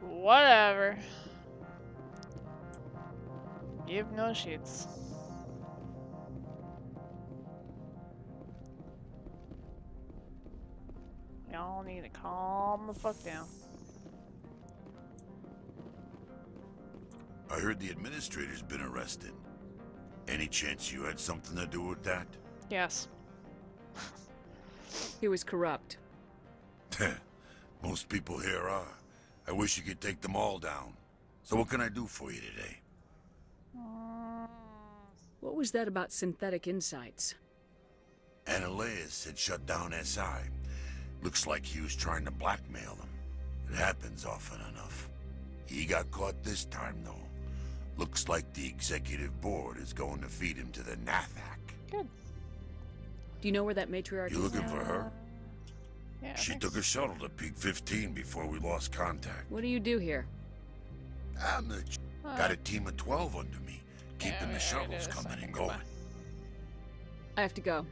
Whatever. Give no shits. Y'all need to calm the fuck down. I heard the administrator's been arrested. Any chance you had something to do with that? Yes. He was corrupt. Most people here are. I wish you could take them all down. So what can I do for you today? What was that about Synthetic Insights? Analeas had shut down SI. Looks like he was trying to blackmail them. It happens often enough. He got caught this time, though. Looks like the executive board is going to feed him to the Nathak. Good. Do you know where that matriarch You is? looking for her? Yeah. She took a shuttle to Peak 15 before we lost contact. What do you do here? I'm the got a team of 12 under me, keeping the shuttles coming and going. I have to go.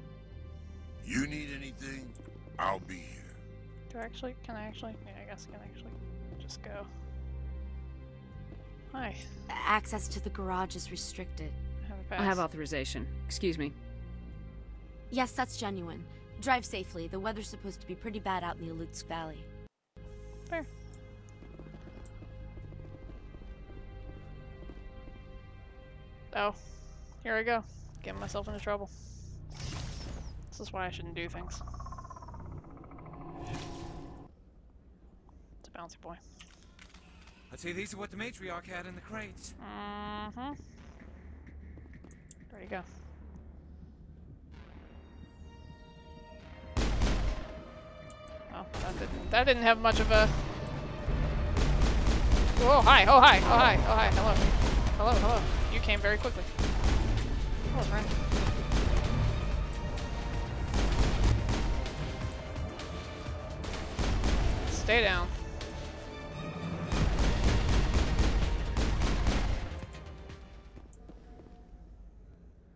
You need anything, I'll be here. Can I actually? Yeah, I guess I can actually just go. Hi. Access to the garage is restricted. I have authorization. Excuse me. Yes, that's genuine. Drive safely. The weather's supposed to be pretty bad out in the Alutsk Valley. Fair. Oh, here I go. Getting myself into trouble. This is why I shouldn't do things. It's a bouncy boy. I'd say these are what the matriarch had in the crates. Mm-hmm. There you go. Oh, that didn't have much of a... Oh, hi, oh, hi, oh, hi, oh, hi, hello. Hello, hello. You came very quickly. Hello, friend. Stay down.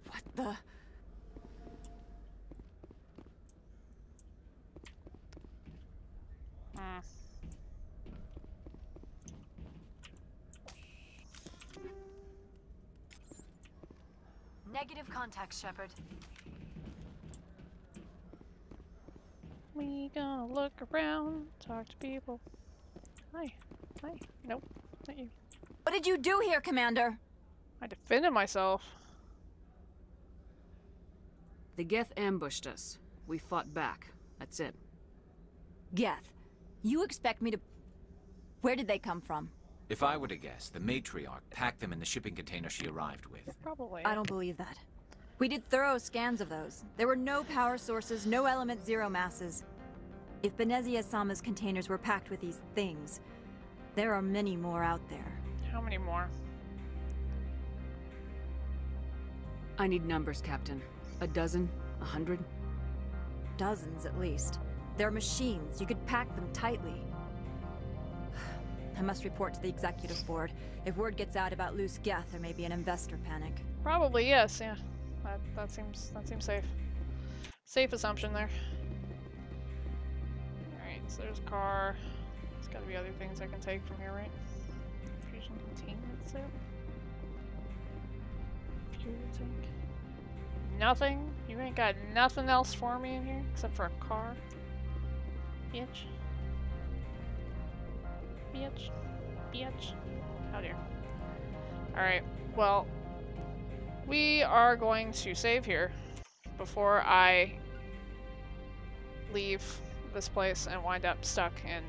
What the? Negative contact, Shepard. We gonna look around, talk to people. Hi. Hi. Nope. Not you. What did you do here, Commander? I defended myself. The Geth ambushed us. We fought back. That's it. Geth, you expect me to... Where did they come from? If I were to guess, the matriarch packed them in the shipping container she arrived with. Probably. I don't believe that. We did thorough scans of those. There were no power sources, no element zero masses. If Benezia Sama's containers were packed with these things, there are many more out there. How many more? I need numbers, Captain. A dozen? 100? Dozens, at least. They're machines. You could pack them tightly. I must report to the executive board. If word gets out about loose Geth, there may be an investor panic. Probably, yes, yeah. That seems safe. Safe assumption there. Alright, so there's a car. There's gotta be other things I can take from here, right? Fusion containment set. Fuel tank. Nothing? You ain't got nothing else for me in here except for a car? Bitch. Bitch. Bitch. Oh dear. Alright, well, we are going to save here before I leave this place and wind up stuck in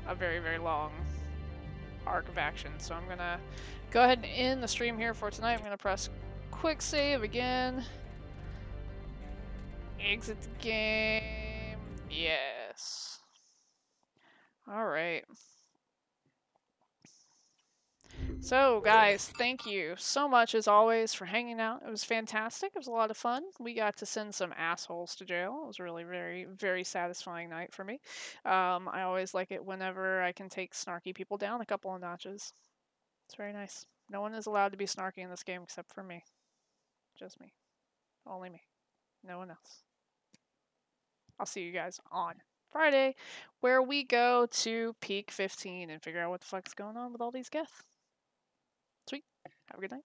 a very, very long arc of action. So I'm gonna go ahead and end the stream here for tonight. I'm gonna press quick save again. Exit the game. Yes. Alright. So, guys, thank you so much, as always, for hanging out. It was fantastic. It was a lot of fun. We got to send some assholes to jail. It was a really very, very satisfying night for me. I always like it whenever I can take snarky people down a couple of notches. It's very nice. No one is allowed to be snarky in this game except for me. Just me. Only me. No one else. I'll see you guys on Friday, where we go to Peak 15 and figure out what the fuck's going on with all these Geth. Sweet. Have a good night.